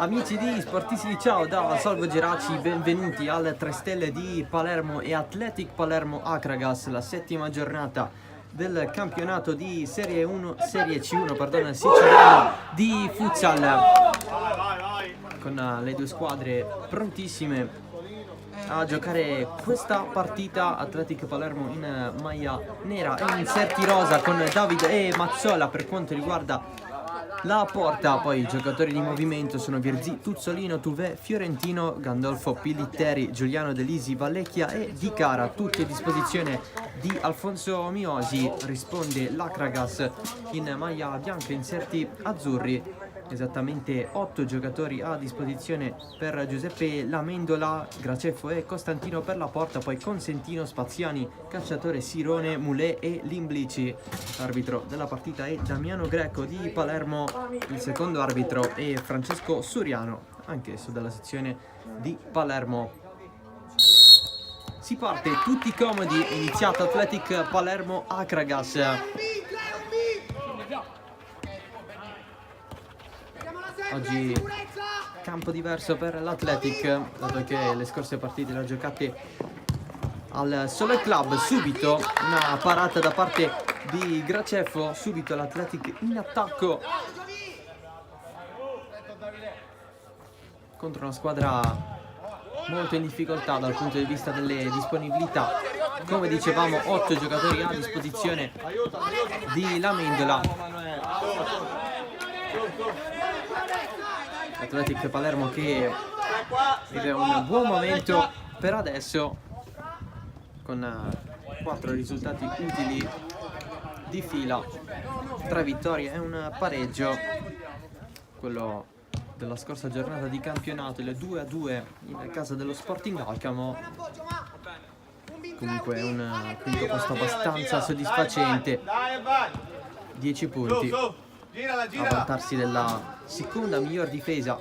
Amici di Sportisti, ciao da Salvo Geraci, benvenuti al 3 Stelle di Palermo e Athletic Palermo Akragas, la settima giornata del campionato di Serie 1, Serie C1, perdono, siciliano di futsal, con le due squadre prontissime a giocare questa partita. Athletic Palermo in maglia nera e inserti rosa con Davide e Mazzola per quanto riguarda la porta. Poi i giocatori di movimento sono Virzì, Tuzzolino, Tuvè, Fiorentino, Gandolfo, Pilitteri, Giuliano Delisi, Vallecchia e Di Cara, tutti a disposizione di Alfonso Miosi. Risponde l'Akragas in maglia bianca, inserti azzurri. Esattamente 8 giocatori a disposizione per Giuseppe Lamendola, Graceffo e Costantino per la porta, poi Consentino, Spaziani, Cacciatore, Sirone, Mulè e Limblici. L'arbitro della partita è Damiano Greco di Palermo, il secondo arbitro è Francesco Suriano, anch'esso dalla sezione di Palermo. Si parte tutti comodi, iniziato Athletic Palermo Akragas. Oggi campo diverso per l'Athletic, dato che le scorse partite le ha giocate al Sole Club. Subito una parata da parte di Graceffo, subito l'Athletic in attacco contro una squadra molto in difficoltà dal punto di vista delle disponibilità. Come dicevamo, 8 giocatori a disposizione di Lamendola. Athletic Palermo che vive un buon momento per adesso, con 4 risultati utili di fila, 3 vittorie e un pareggio, quello della scorsa giornata di campionato, il 2-2 in casa dello Sporting Alcamo. Comunque è un quinto posto abbastanza soddisfacente, 10 punti a vantarsi della seconda miglior difesa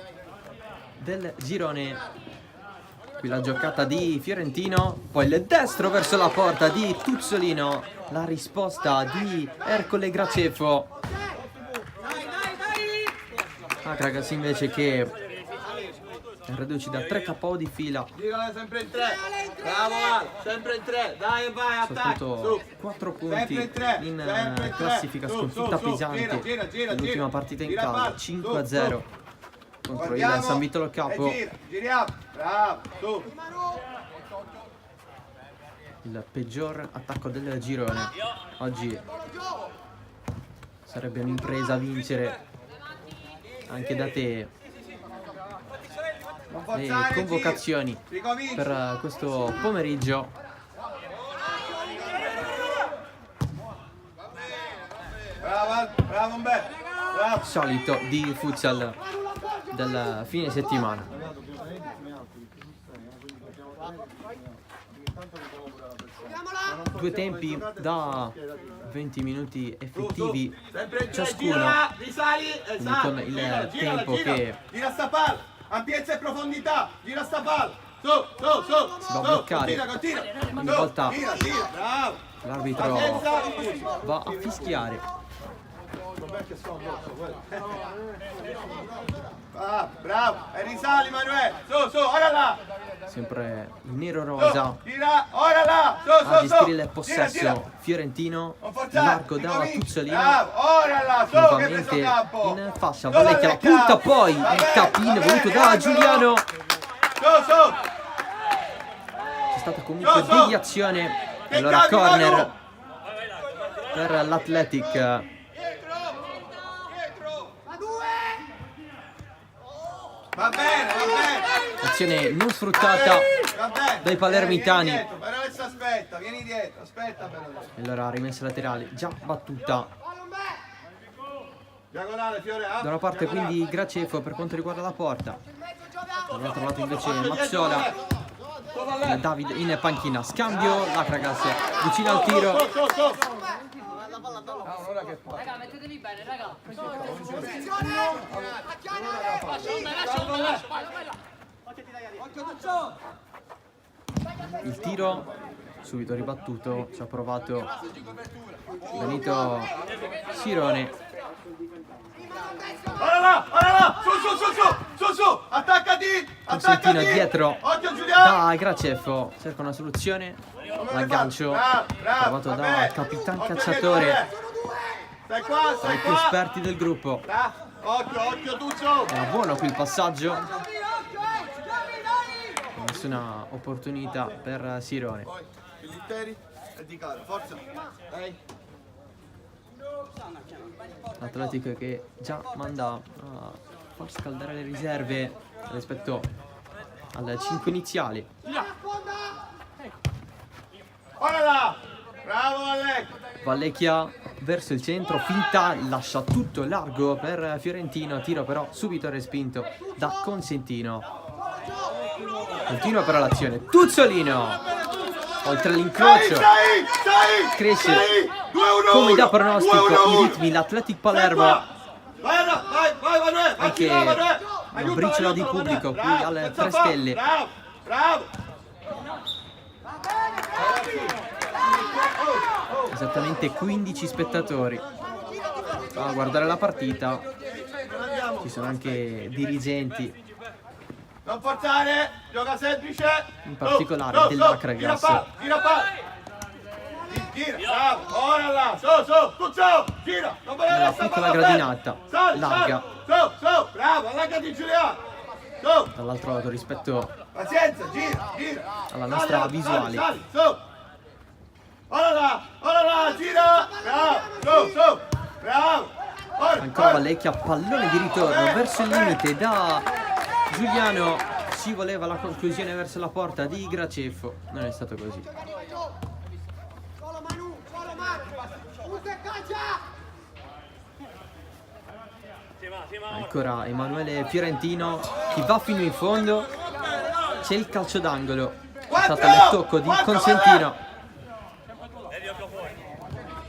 del girone. Qui la giocata di Fiorentino, poi il destro verso la porta di Tuzzolino, la risposta di Ercole Graceffo. Akragas invece che riduce da 3 KO di fila. Girala sempre in 3. Bravo Al, sempre in 3. Dai e vai, Soltanto 4 punti in classifica, sconfitta pesante nell'ultima partita in casa, 5-0 contro il San Vitolo Capo. Giriamo, bravo, su. Il peggior attacco del girone. Oggi sarebbe un'impresa vincere, anche da te le convocazioni per questo pomeriggio. Bravo, bravo. Solito di futsal del fine settimana. Due tempi da 20 minuti effettivi ciascuno, quindi con il tempo che gira sta palla, ampiezza e profondità, gira sta palla, su, si va a bloccare. continua, Ogni volta bravo, l'arbitro va a fischiare. bravo, e risali Manuel, su, ora là, Sempre il nero rosa gira, ora là, a gestire il possesso. Fiorentino, largo da Tuzzolino, ora là, nuovamente in fascia. Vallecchia la punta, poi il tap-in voluto da Giuliano. C'è stata comunque deviazione, e allora corner per l'Athletic. Va bene. Azione non sfruttata dai palermitani. Però adesso aspetta, vieni dietro, aspetta però. E allora rimessa laterale già battuta Diagonale, Fiore, da una parte, quindi Graceffo per quanto riguarda la porta. Dall'altro lato invece Mazzola, Davide in panchina, scambio, l'Akragas vicino al tiro. Raga, mettetevi bene, raga. Il tiro subito ribattuto, ci ha provato Benito Sirone. Su, attaccati, Costantino dietro occhio Giuliano, da Graceffo, cerca una soluzione, l'aggancio provato da Capitan Cacciatore, stai qua, tra i più esperti del gruppo. occhio Tuccio, Era buono qui il passaggio, nessuna opportunità per Sirone. poi, piedi interi e di cara, forza, dai. L'Atletico che già manda a far scaldare le riserve rispetto alle 5 iniziali. Ora là, bravo Alec, Vallecchia verso il centro, finta, lascia tutto largo per Fiorentino, tiro però subito respinto da Consentino. Continua però l'azione, Tuzzolino oltre l'incrocio, cresce come da pronostico i ritmi l'Athletic Palermo, vai, anche una briciola di pubblico qui alle 3 stelle. Bravo. Esattamente 15 spettatori a guardare la partita, ci sono anche dirigenti, Non forzare, gioca semplice. in particolare dell'Acragas. Gira, bravo, ora là, su, Tuccio, gira, non voglio Nella restare piccola palla gradinata, ferma. larga. Su, bravo, allargati Giuliano. Su, Dall'altro lato rispetto pazienza, gira. alla nostra visuale. Sali, su. Ora là, gira. Bravo, su, bravo. Ora, Ancora Vallecchia, pallone di ritorno verso il limite da Giuliano, ci voleva la conclusione verso la porta di Graceffo, non è stato così. Ancora Emanuele Fiorentino che va fino in fondo, c'è il calcio d'angolo, è stato il tocco di Consentino.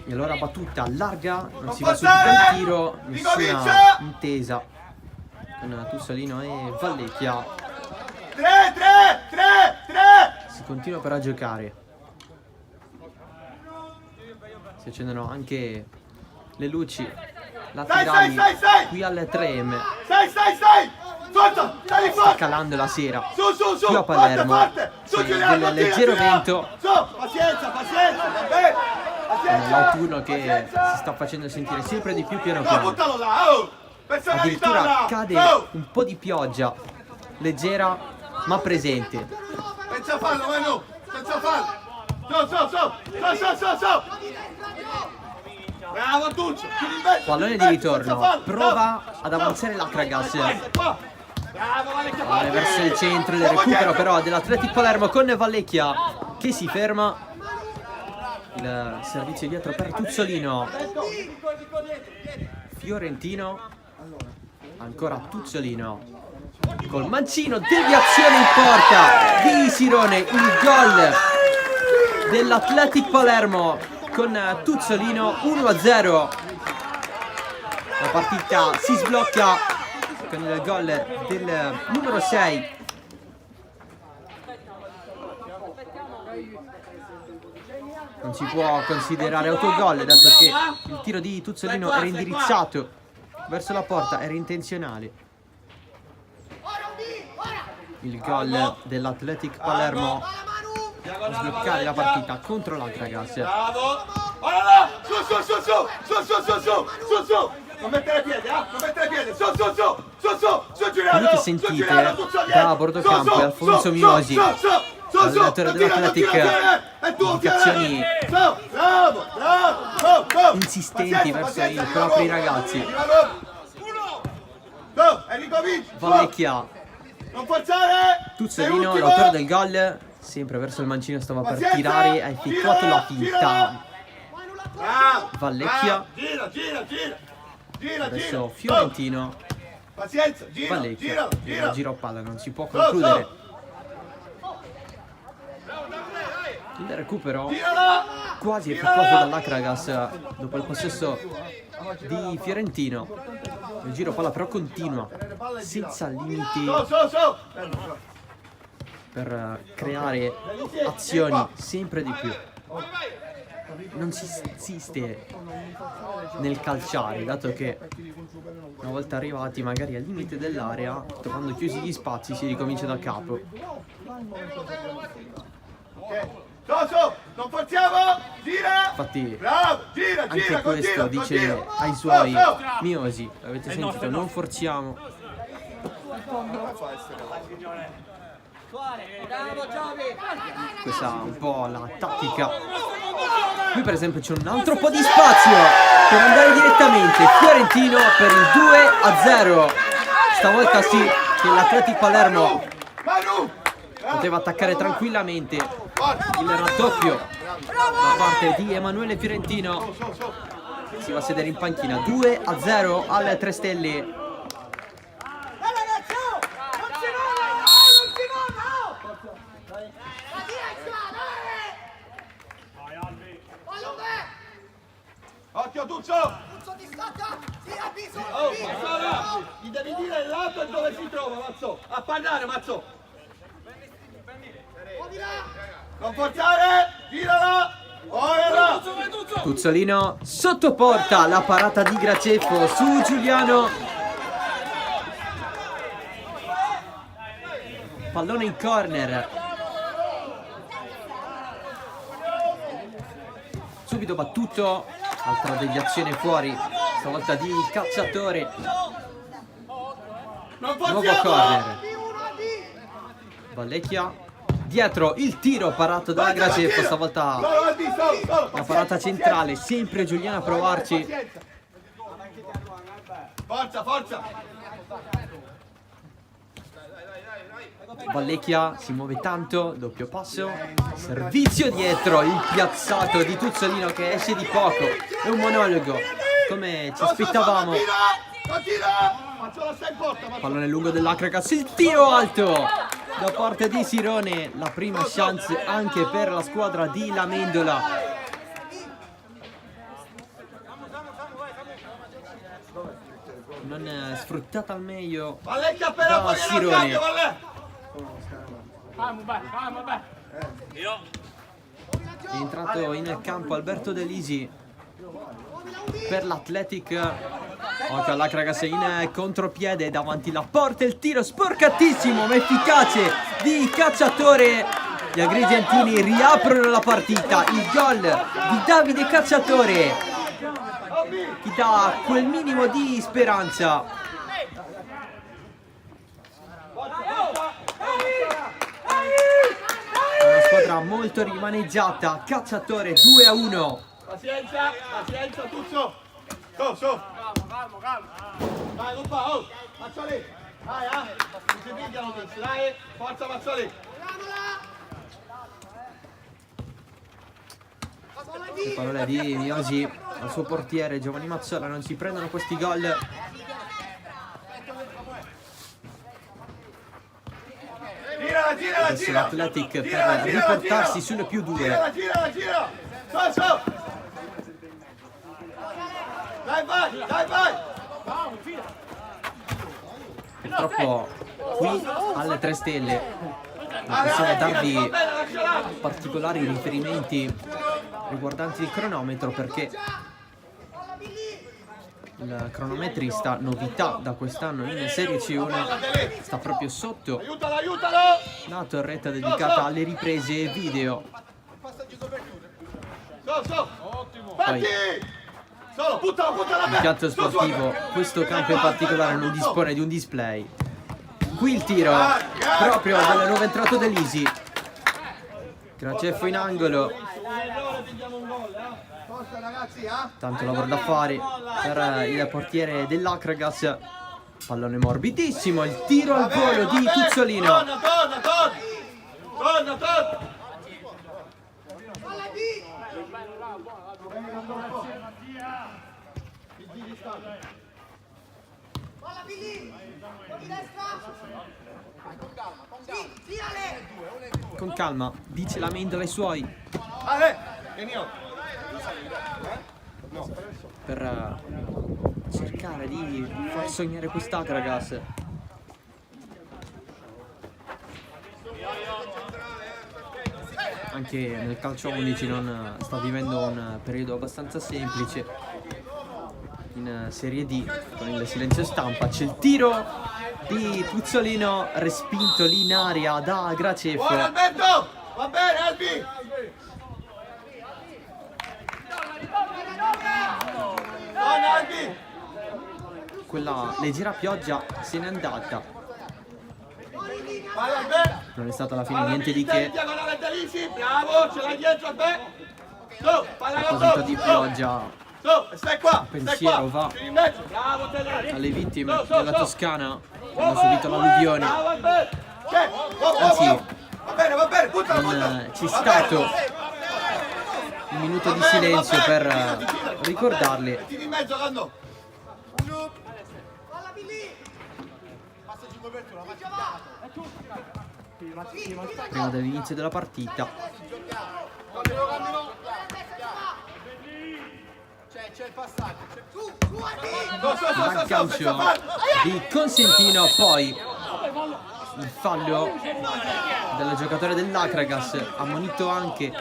E allora battuta larga, non si va sul bel tiro, nessuna intesa con Tussolino e Vallecchia. 3. Si continua però a giocare, si accendono anche le luci laterali qui alle 3M. Stai. Forza, stai Sta forte. calando la sera Su, qui a Palermo, forte. Su, c'è Giuliano, del leggero Giuliano. vento, Su, pazienza, va bene. Pazienza. l'autunno che si sta facendo sentire sempre di più piano No, piano. buttalo là, oh. Personalità Addirittura là. cade Oh. un po' di pioggia, leggera ma presente. Senza fallo, Manu. Senza fallo. Su. Bravo Tuccio. Pallone di ritorno, prova ad avanzare l'Acragas. Bravo, Vallecchia. Vale verso il centro, il recupero però dell'Athletic Palermo con Vallecchia che si ferma. Il servizio dietro per Tuzzolino. Fiorentino. Ancora Tuzzolino. Col mancino, deviazione in porta di Sirone. Il gol dell'Athletic Palermo con Tuzzolino, 1-0. La partita si sblocca con il gol del numero 6. Non si può considerare autogol dato che il tiro di Tuzzolino era indirizzato verso la porta, era intenzionale. Il gol dell'Athletic Palermo a sbloccare la partita contro l'Acragas. Bravo. Ora là. Su. Non mettere piede, non mettere piede. Su, Giuliano. Quello che sentite da Bordocampo e Alfonso Mimosi, allenatore dell'Athletic, indicazioni Bravo. insistenti verso i propri ragazzi. E ricominci. Vallecchia, Non forzare. Tuzzolino, l'autore del gol, sempre verso il mancino, stava per tirare, ha effettuato la finta. Bravo. Vallecchia. Gira. Adesso Fiorentino, Pazienza, Vallecchia, gira. giro a palla, non si può concludere. Il recupero Girala. quasi effettuato dall'Acragas dopo il possesso di Fiorentino. Il giro palla però continua senza limiti. Su. per creare azioni sempre di più. Non si insiste nel calciare, dato che una volta arrivati magari al limite dell'area, trovando chiusi gli spazi, si ricomincia da capo. Su, non forziamo, gira! Infatti Bravo, gira, anche gira, questo continua, dice continua. ai suoi Su. miosi, avete sentito, non forziamo. Questa è un po' la tattica. Qui per esempio c'è un altro po' di spazio per andare direttamente Fiorentino per il 2-0. Stavolta sì che l'Athletic Palermo Manu! poteva attaccare tranquillamente il raddoppio da parte di Emanuele Fiorentino. Si va a sedere in panchina. 2-0 alle 3 stelle. Occhio Tuzzo! Oh, Mazzola! Gli devi dire il lato e dove si trova, Mazzo! A pannare, Mazzo! Non forzare! Girala! Ora! Tuzzolino sotto porta, la parata di Graceffo su Giuliano. Pallone in corner. Subito battuto, altra deviazione fuori, stavolta di Cacciatore. Non Nuovo forziamo! corner. Vallecchia dietro, il tiro parato da Graceffo, stavolta la parata centrale, sempre Giuliano a provarci. Forza, forza! Vallecchia si muove tanto, doppio passo, servizio dietro, il piazzato di Tuzzolino che esce di poco, è un monologo, come ci aspettavamo. Continua! Mazzola sta in porta, Mazzola! Pallone lungo dell'Acragas, il tiro alto da parte di Sirone, la prima chance anche per la squadra di Lamendola. Non è sfruttata al meglio Vallecchia appena da fuori dal Sirone. cambio, Valle! È entrato in campo Alberto De Lisi per l'Athletic. Occhio all'Acragas in contropiede davanti la porta, il tiro sporcatissimo ma efficace di Cacciatore. Gli agrigentini riaprono la partita, il gol di Davide Cacciatore che dà quel minimo di speranza. Una squadra molto rimaneggiata, Cacciatore 2-1. Pazienza, pazienza, Tuzzo! Su! Calmo! Dai, non fa, oh! Mazzoli! Dai, non si pigliano tutti, dai! Forza, Mazzoli! Le parole di Miosi al suo portiere Giovanni Mazzola, non si prendono questi gol. Gira! Adesso l'Athletic per riportarsi sulle +2. Gira! Su! Dai, vai! Purtroppo qui alle 3 stelle possiamo darvi particolari riferimenti riguardanti il cronometro, perché il cronometrista, novità da quest'anno in Serie C1, sta proprio sotto Aiutalo! la torretta dedicata alle riprese video. Su! Fatti! Solo, buttala! Impianto sportivo, questo campo in particolare non dispone di un display. Qui il tiro proprio dal nuovo entrato De Lisi. Graceffo in angolo. Forza ragazzi, Tanto lavoro da fare per il portiere dell'Acragas. Pallone morbidissimo, il tiro al volo di Tuzzolino. Torna! Con calma, dice Lamendola ai suoi. Per cercare di far sognare quest'Acragas. anche nel calcio 11 non sta vivendo un periodo abbastanza semplice in Serie D con il silenzio stampa. C'è il tiro di Puzzolino respinto lì in aria da Graceffo. Buono Alberto! Va bene Albi! Buono Albi! Quella leggera pioggia se n'è andata, Vai Alberto! non è stata alla fine niente di che. Diagonale Delisi, bravo, ce l'hai dietro a te! Su, fai A la proposito di pioggia, Su, stai qua! pensiero va Stai in mezzo, bravo Telesi! alle vittime della Toscana che hanno subito l'alluvione. Bravo Alberto! C'è! Anzi, Va bene, buttala, buttala! c'è stato un minuto di silenzio per ricordarli Mettiti in mezzo, Cando! prima dell'inizio della partita. C'è il passaggio. Gran calcio di Consentino, poi il fallo del giocatore dell'Acragas, ammonito anche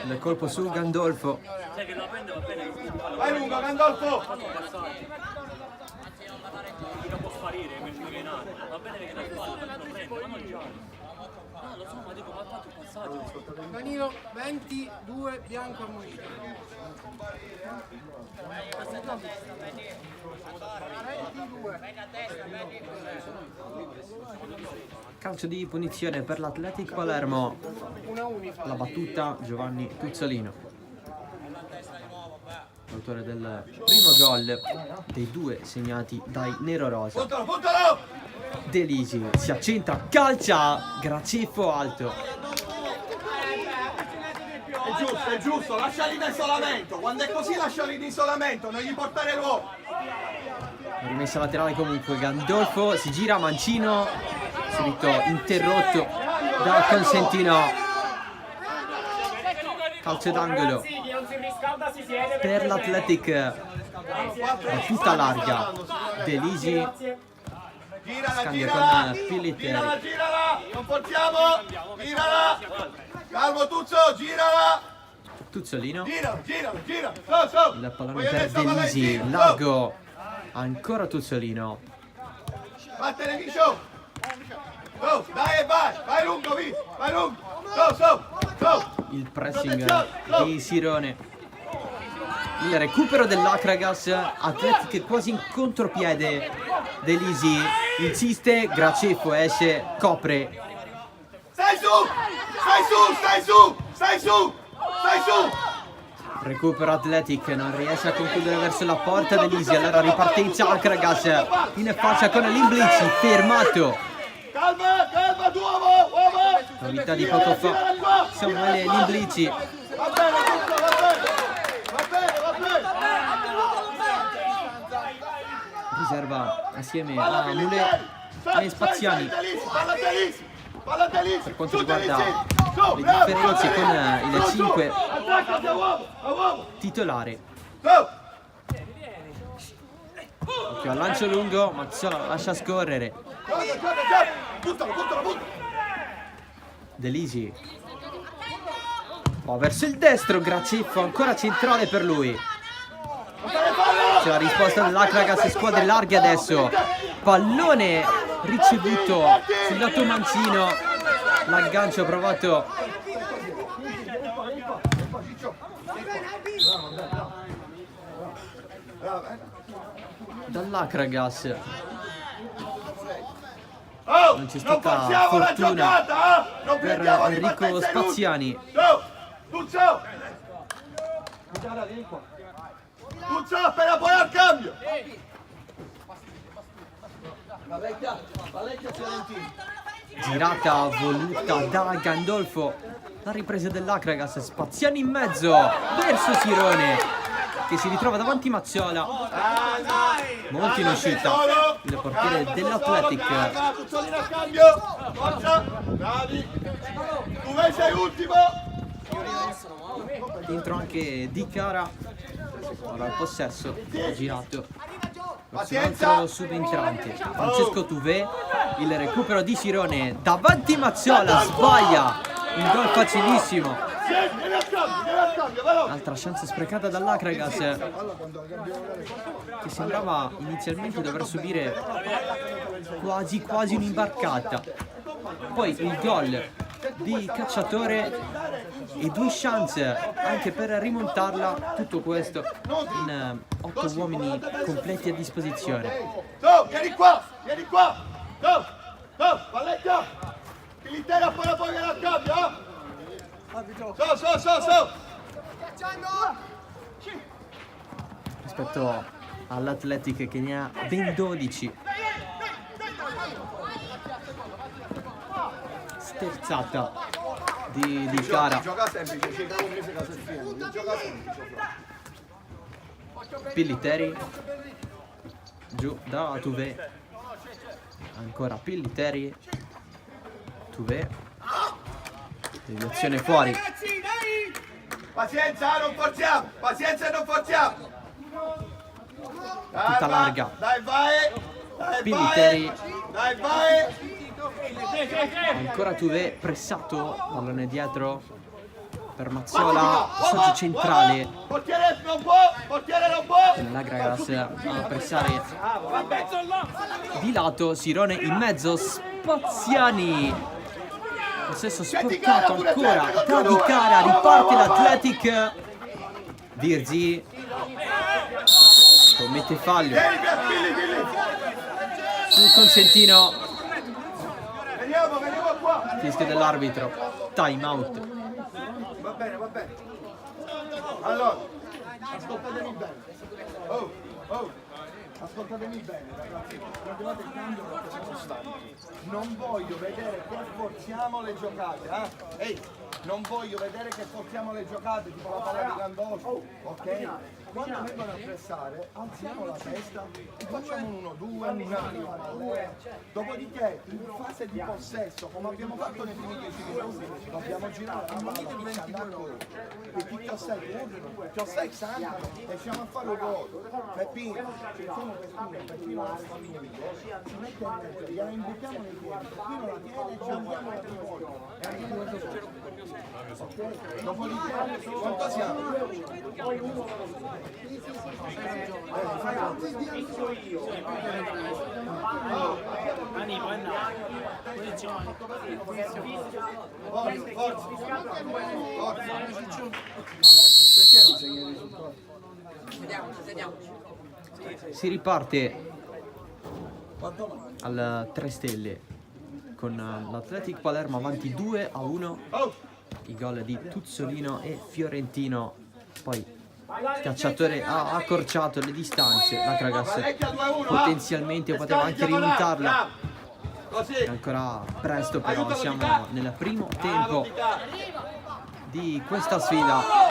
il colpo su Gandolfo. Vai lungo, Gandolfo! Danilo 22 bianco ammonito. Calcio di punizione per l'Athletic Palermo. Una unica. La battuta Giovanni Puzzolino, autore del primo gol dei due segnati dai nerorosa. Puntalo, puntalo! Delisi si accentra, calcia, Graceffo alto. È giusto, lasciali in isolamento. Quando è così lasciali in isolamento, non gli portare l'uomo. Rimessa laterale comunque, Gandolfo si gira, Mancino, subito interrotto da Consentino. Calcio d'angolo per l'Athletic, battuta larga, Delisi Girala, scambia girala! con Pilitteri. Girala! Non portiamo! Girala! Calmo Tuzzo, girala! Tuzzolino, Gira! Su! il pallone Voglio per adesso Delisi, Valenti, largo, ancora Tuzzolino. su! Vattene Micio! Su, dai e vai lungo, vai lungo! Su! Il pressing di Sirone. Il recupero dell'Acragas, Athletic quasi in contropiede. Delisi insiste, Graceffo esce, copre. Stai su! Recupero Athletic, non riesce a concludere verso la porta Delisi, allora ripartenza Acragas in faccia con l'Imblici, fermato. Calma, tu uomo! Novità di poco fa, Samuele Limblici. Va bene, Tuzzo, va bene! Riserva assieme a Mule e Spaziani Palla Delisi! per quanto riguarda le differenze con il 5 titolare. Occhio al lancio lungo, Mazzola lascia scorrere. Buttalo! Delisi va verso il destro, Graceffo ancora centrale per lui. C'è la risposta dell'Acragas, squadre larghe adesso. Pallone ricevuto sul lato mancino, l'aggancio provato dall'Acragas. Non c'è stata fortuna per Enrico Spaziani. Tuzzo, appena poi al cambio! Girata voluta da Gandolfo, la ripresa dell'Acragas, Spaziani in mezzo verso Sirone che si ritrova davanti Mazzola, molto in uscita il portiere dell'Athletic. Tuzzolino al cambio, forza, bravi, tu sei ultimo. Dentro anche Di Cara, ora il possesso, girato un altro subentrante, Francesco Tuvé, il recupero di Sirone, davanti Mazzola, sbaglia, un gol facilissimo. Vieni al cambio, veloce. Altra chance sprecata dall'Akragas, che sembrava inizialmente dover subire quasi un'imbarcata. Poi il gol di Cacciatore e 2 chance anche per rimontarla, tutto questo in 8 uomini completi a disposizione. Su, vieni qua. Su, Vallecchia. L'intera poi viene al cambio, eh? Su. Rispetto all'Athletic che ne ha ben 12. Sterzata di Cara. Gioca semplice, ci cavo un mese caso il gioca semplice. Pilliteri giù da Tuvé, ancora Pilliteri, Tuvé, deviazione fuori, Pazienza, non forziamo, tutta larga. Dai, Pilliteri, vai. ancora Tuvé, pressato, pallone dietro per Mazzola, passaggio centrale, Portiere non può. l'Akragas a pressare di lato, Sirone in mezzo, Spaziani, possesso sporcato ancora da Di Cara, riparte l'Athletic, Virzi commette fallo Vieni, sul consentino, veniamo qua. fischio dell'arbitro, time out. Va bene. Allora, ascoltatemi bene. Ascoltatemi bene, ragazzi. Guardate il cambio perché siamo stanchi. Non voglio vedere che forziamo le giocate, eh? Ehi, non voglio vedere che forziamo le giocate, tipo la palla di Gandolfo, ok? Quando vengono a pressare, alziamo la testa, facciamo un 1-2, un'altra palla. Dopodiché, in fase di possesso, come abbiamo fatto nei primi 10 minuti, dobbiamo girare la palla, e chi Chiosei sanno e siamo a fare un gol. Peppino, ci sono Peppino la seconda, ci mette in mezzo, gliela imbuttiamo nei piedi, Peppino la tiene e ci andiamo la prima volta. E andiamo ok? Dopodiché, quanto siamo? Forza. Perché non segni il risultato? Si riparte al 3 stelle con l'Athletic Palermo avanti 2-1, i gol di Tuzzolino e Fiorentino, poi Cacciatore ha accorciato le distanze, l'Akragas potenzialmente poteva anche rimontarla, è ancora presto, però siamo nel primo tempo di questa sfida.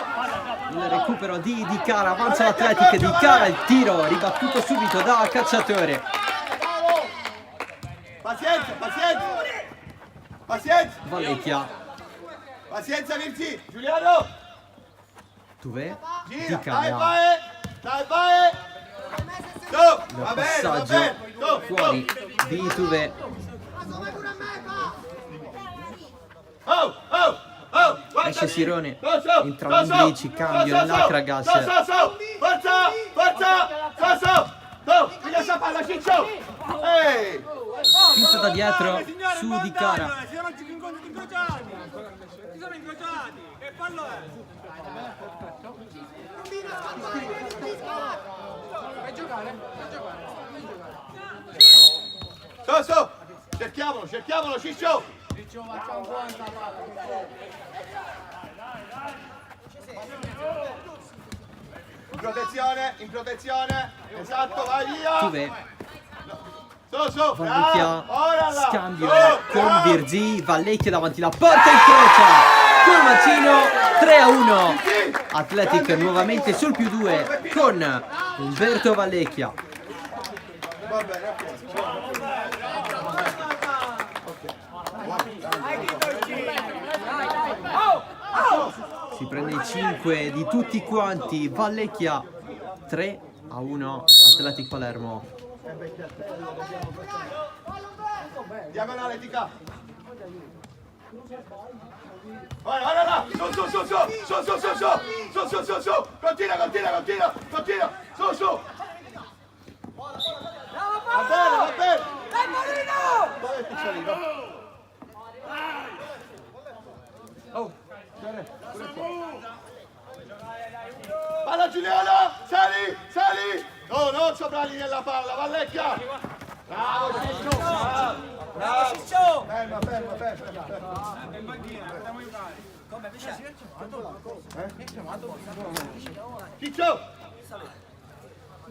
Il recupero di Cara, avanza l'Athletic, Di Cara, il tiro ribattuto subito da Cacciatore, Pazienza. Vallecchia, Virzi, Giuliano. Tuvé, Di Gira, Cara, vai. Su, il va passaggio bene. fuori di Tuvé, esce Sirone, entrano in 10, cambio nell'Akragas, Forza. Figlia sta palla, Ciccio. Ehi. spinta da dietro su Di Cara, Si sono incrociati. Che fallo è? Vai giocare. Su. Cerchiamolo, Ciccio. Facciamo buona palla. In protezione. Esatto, vai via. Tuvé, Su. Vallecchia, Ora là. scambio Su, con bravo. Virzi, Vallecchia davanti alla porta, incrocia col mancino, 3-1, Athletic nuovamente sul +2 con Umberto Vallecchia. Va bene, ok. Si prende i 5 di tutti quanti, Vallecchia 3-1, Athletic Palermo. Diagonale di K. Guarda là, su. Continua. Su. Va bene. Dove è il picciolino? Oh, palla Giuliano, sali! No, non sopra nella palla, Vallecchia! Bravo Ciccio! Bravo Ciccio! Ferma. Ciccio!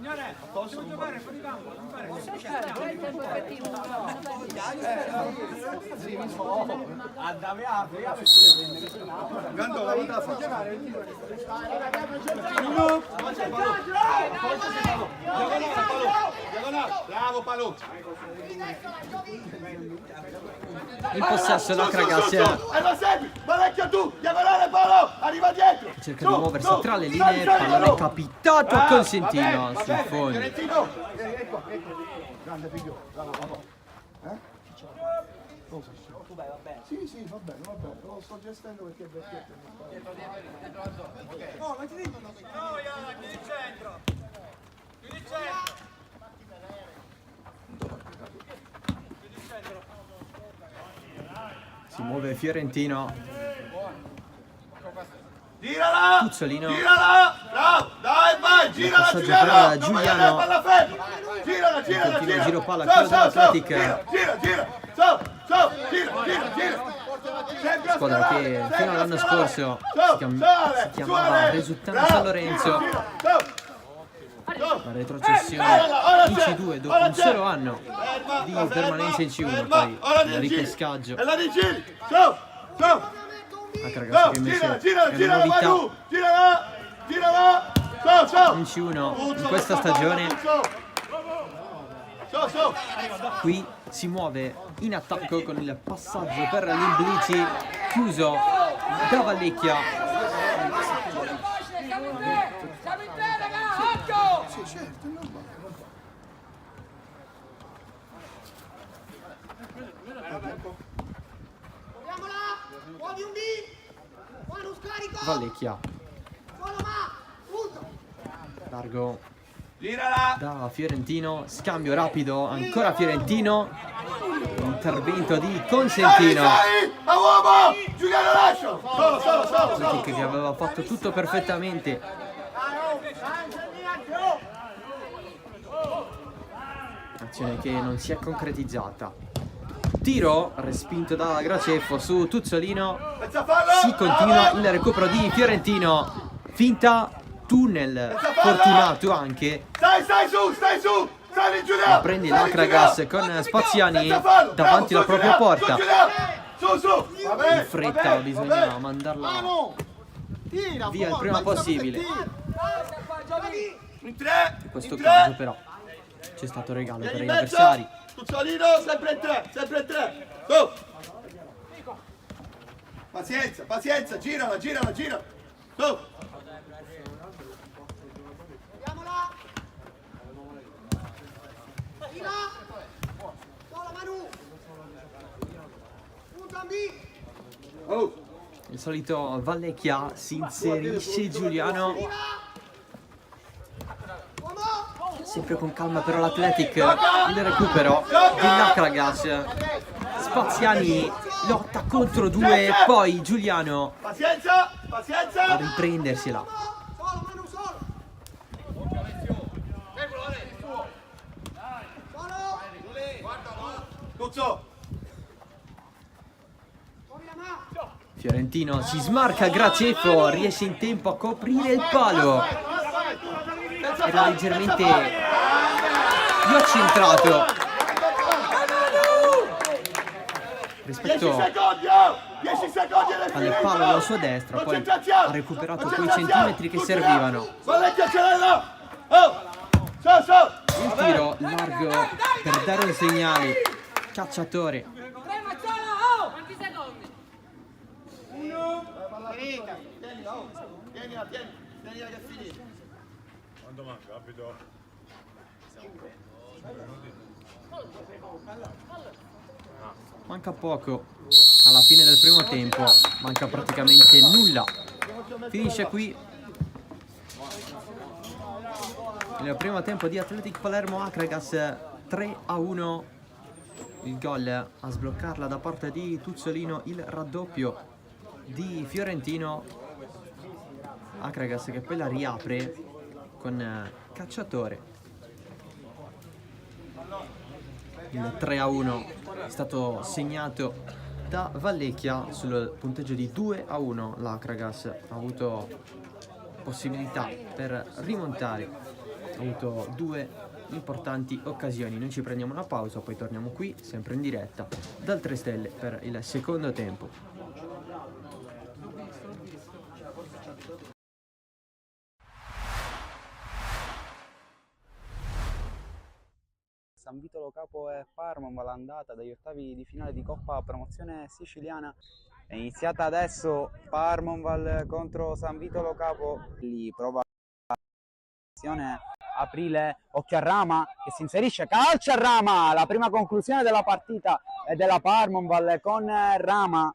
Signore, posso giocare un po' di campo? Gandola, vada a Diagonale, bravo Palù! In possesso l'Akragas E lo segui! Vallecchia tu! Diagonale Paolo! Arriva dietro! cerca di muoversi tra le linee, pallone capitato a Consentino sul fondo. Fiorentino! Ecco. Grande figlio, bravo papà. Sì, va bene, lo sto gestendo perché è vecchietto. No, ma ti dico no, chiudi il centro. Si muove Fiorentino. Girala! Puzzolino. Bravo! Dai, vai! Girala, passaggio Giuliano! per Non Giuliano. mandare palla ferma! Girala! Continua giro palla, quello dell'Athletic. Gira! Sempre a Squadra scalare, che sempre fino a all'anno scalare. scorso Sale, si chiamava Resultano San Lorenzo. La retrocessione in C2 dopo un solo anno di permanenza in C1, poi il ripescaggio. E la rigiri! Su! Akragas che invece è una novità Girala! in C1 in questa stagione. Su! Qui si muove in attacco con il passaggio per l'Imblici chiuso da Vallecchia. Siamo in te, raga, occhio! Proviamola! Muovi un B! Buono scarico! Vallecchia Buono ma! Punto! largo Girala! da Fiorentino, scambio rapido, ancora Fiorentino, intervento di Consentino. Sali! A uomo! Giuliano lascio! Solo! Athletic che aveva fatto tutto perfettamente. Azione che non si è concretizzata. Tiro respinto da Graceffo su Tuzzolino. Senza fallo! Si continua il recupero di Fiorentino. Finta tunnel fortunato anche. Stai su! Sali Giuliano! Prende Sali, l'Akragas Giuliano! con Spaziani Senza fallo! davanti alla Bravo, propria Giuliano! porta. Su! Va bene! In fretta bisogna mandarla via il prima possibile. In tre! In questo in caso tre. però c'è stato regalo Vieni per in gli mezzo. avversari. Tuzzolino, sempre in tre! Su! Pazienza! Girala! Su! Proviamola! Tira! Solo Manu! Punto a B! Oh! Il solito Vallecchia, si inserisce Giuliano, sempre con calma però l'Athletic, il recupero dell'Akragas. Spaziani lotta contro due, poi Giuliano Pazienza! a riprendersela. Solo Manu, solo! Tuzzo! Muovi la mano! Fiorentino si smarca Graceffo, riesce in tempo a coprire il palo. Era leggermente più accentrato 10 rispetto secondi! 10 secondi alle alle palle alla sua destra, poi ha recuperato quei centimetri che servivano. Vallecchia ce l'ha là! Oh! Su! Il tiro largo per dare un segnale. Cacciatore. Quanti secondi? Tienila che è finito. Manca poco alla fine del primo tempo, manca praticamente nulla. Finisce qui il primo tempo di Athletic Palermo Akragas 3-1. Il gol a sbloccarla da parte di Tuzzolino, il raddoppio di Fiorentino. Akragas che poi la riapre con Cacciatore. Il 3-1 è stato segnato da Vallecchia sul punteggio di 2-1. L'Akragas ha avuto possibilità per rimontare, ha avuto due importanti occasioni. Noi ci prendiamo una pausa, poi torniamo qui sempre in diretta dal 3 Stelle per il secondo tempo. San Vito Lo Capo e Parma, l'andata dagli ottavi di finale di Coppa Promozione Siciliana è iniziata adesso. Parmonval contro San Vito Lo Capo, lì prova l'azione Aprile, occhio a Rama che si inserisce, calcio a Rama, la prima conclusione della partita è della Parmonval con Rama.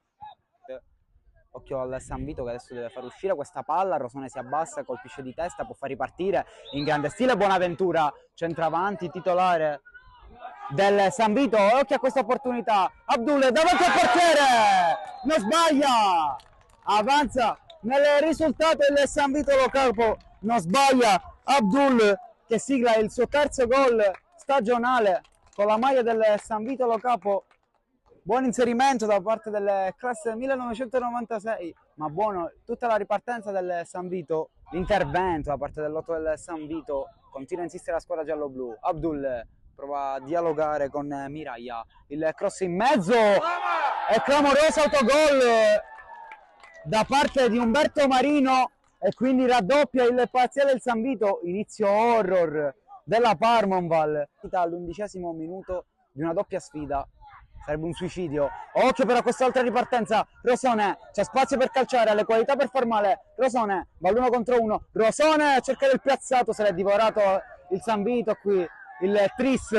Occhio al San Vito che adesso deve far uscire questa palla, Rosone si abbassa, colpisce di testa, può far ripartire in grande stile Bonaventura, centravanti titolare del San Vito. Occhio a questa opportunità, Abdul davanti al portiere, non sbaglia, avanza nel risultato il San Vito Lo Capo, non sbaglia Abdul che sigla il suo terzo gol stagionale con la maglia del San Vito Lo Capo. Buon inserimento da parte del classe 1996, ma buono tutta la ripartenza del San Vito, l'intervento da parte dell'otto del San Vito, continua a insistere la squadra giallo-blu. Abdul prova a dialogare con Miraglia, il cross in mezzo e clamoroso autogol da parte di Umberto Marino e quindi raddoppia il parziale del San Vito. Inizio horror della Parmonval all'11° minuto di una doppia sfida. Sarebbe un suicidio. Occhio però a quest'altra ripartenza. Rosone, c'è spazio per calciare, ha le qualità per far male. Rosone va all'1 contro 1. Rosone cerca del piazzato, se l'è divorato il San Vito qui. Il tris.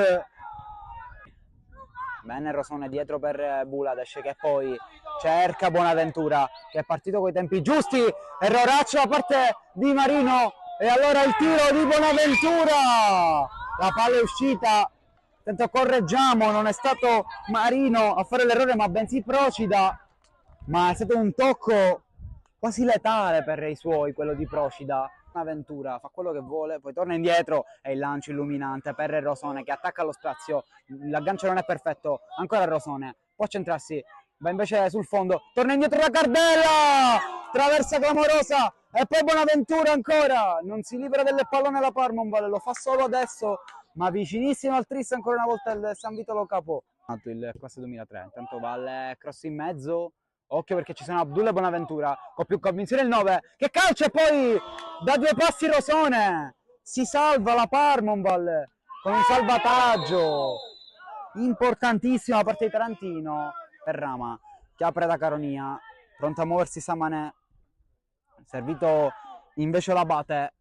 Bene Rosone dietro per Bulades che poi cerca Bonaventura che è partito coi tempi giusti. Erroraccio da parte di Marino. E allora il tiro di Bonaventura. La palla è uscita. Tanto correggiamo, non è stato Marino a fare l'errore ma bensì Procida, ma è stato un tocco quasi letale per i suoi, quello di Procida. Bonaventura fa quello che vuole, poi torna indietro e il lancio illuminante per Rosone che attacca lo spazio, l'aggancio non è perfetto, ancora Rosone, può centrarsi, va invece sul fondo, torna indietro da Cardella, traversa clamorosa e poi Bonaventura ancora, non si libera del pallone la Parmonval, lo fa solo adesso, ma vicinissimo al tris ancora una volta il San Vito Lo Capo. Il classe 2003, intanto va al cross in mezzo, occhio perché ci sono Abdul e Bonaventura, con più convinzione il 9, che calcia e poi da due passi Rosone, si salva la Parmonval con un salvataggio importantissimo da parte di Tarantino per Rama, che apre da Caronia, pronto a muoversi Samanè, servito invece l'Abate,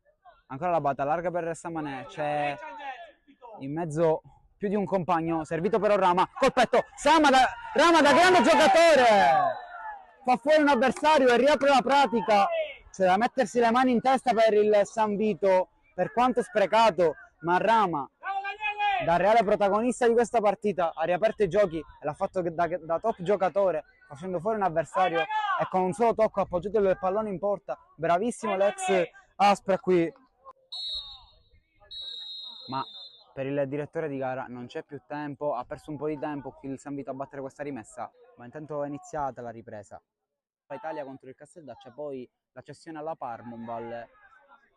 ancora l'Abate, allarga per Samanè, c'è in mezzo più di un compagno, servito però Rama, colpetto, Rama da grande giocatore, fa fuori un avversario e riapre la pratica, c'è da mettersi le mani in testa per il San Vito, per quanto sprecato, ma Rama, da reale protagonista di questa partita, ha riaperto i giochi e l'ha fatto da top giocatore, facendo fuori un avversario e con un solo tocco ha appoggiato il pallone in porta, bravissimo l'ex Aspra qui, ma per il direttore di gara non c'è più tempo, ha perso un po' di tempo qui il San Vito a battere questa rimessa, ma intanto è iniziata la ripresa. Italia contro il Casteldaccia, poi la cessione alla Parmonval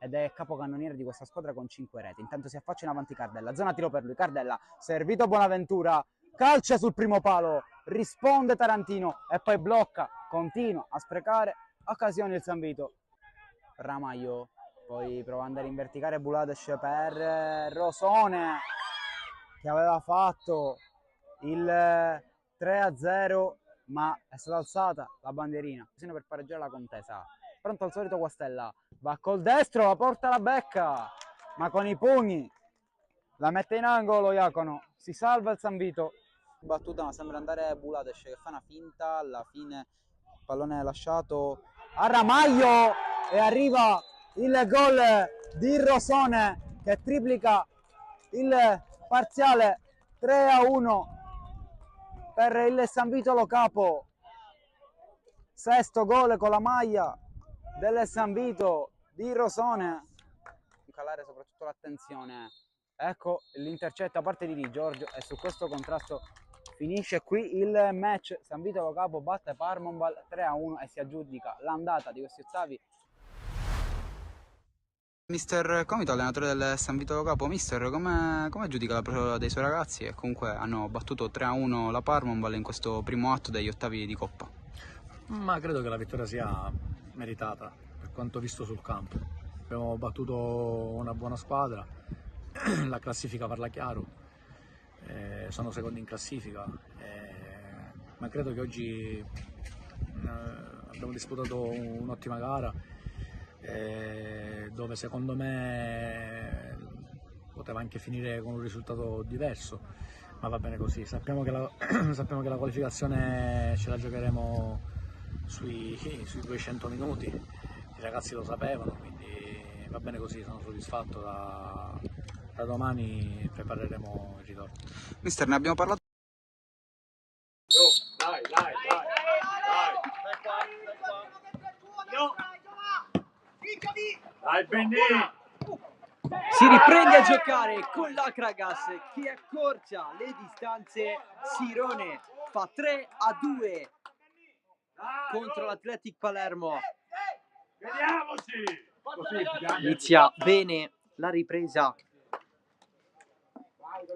ed è capocannoniere di questa squadra con 5 reti. Intanto si affaccia in avanti Cardella, zona tiro per lui, Cardella, servito Bonaventura, calcia sul primo palo, risponde Tarantino e poi blocca, continua a sprecare occasioni il San Vito. Ramaglio poi prova ad andare in verticale Bulades per Rosone che aveva fatto il 3-0 ma è stata alzata la bandierina per pareggiare la contesa. Pronto al solito Guastella, va col destro, la porta la becca ma con i pugni La mette in angolo Iacono, si salva il San Vito. Battuta, ma sembra andare Buladesh che fa una finta, alla fine il pallone è lasciato a Ramaglio e arriva il gol di Rosone che triplica il parziale 3-1 per il San Vito Lo Capo. Sesto gol con la maglia del San Vito di Rosone. Calare soprattutto l'attenzione. Ecco l'intercetto a parte di Giorgio e su questo contrasto finisce qui il match. San Vito Lo Capo batte Parmonbal 3-1 e si aggiudica l'andata di questi ottavi. Mister Comito, allenatore del San Vito Lo Capo, mister, come giudica la prova dei suoi ragazzi? E comunque hanno battuto 3-1 la Parmonbal in questo primo atto degli ottavi di Coppa. Ma credo che la vittoria sia meritata per quanto visto sul campo. Abbiamo battuto una buona squadra, la classifica parla chiaro, sono secondi in classifica, ma credo che oggi abbiamo disputato un'ottima gara dove secondo me poteva anche finire con un risultato diverso, ma va bene così. Sappiamo che la qualificazione ce la giocheremo sui 200 minuti, i ragazzi lo sapevano, quindi va bene così, sono soddisfatto. Da domani prepareremo il ritorno. Mister, ne abbiamo parlato. Dai Benny! Si riprende a giocare con l'Acragas che accorcia le distanze. Sirone fa 3-2 contro l'Athletic Palermo. Vediamoci! Inizia bene la ripresa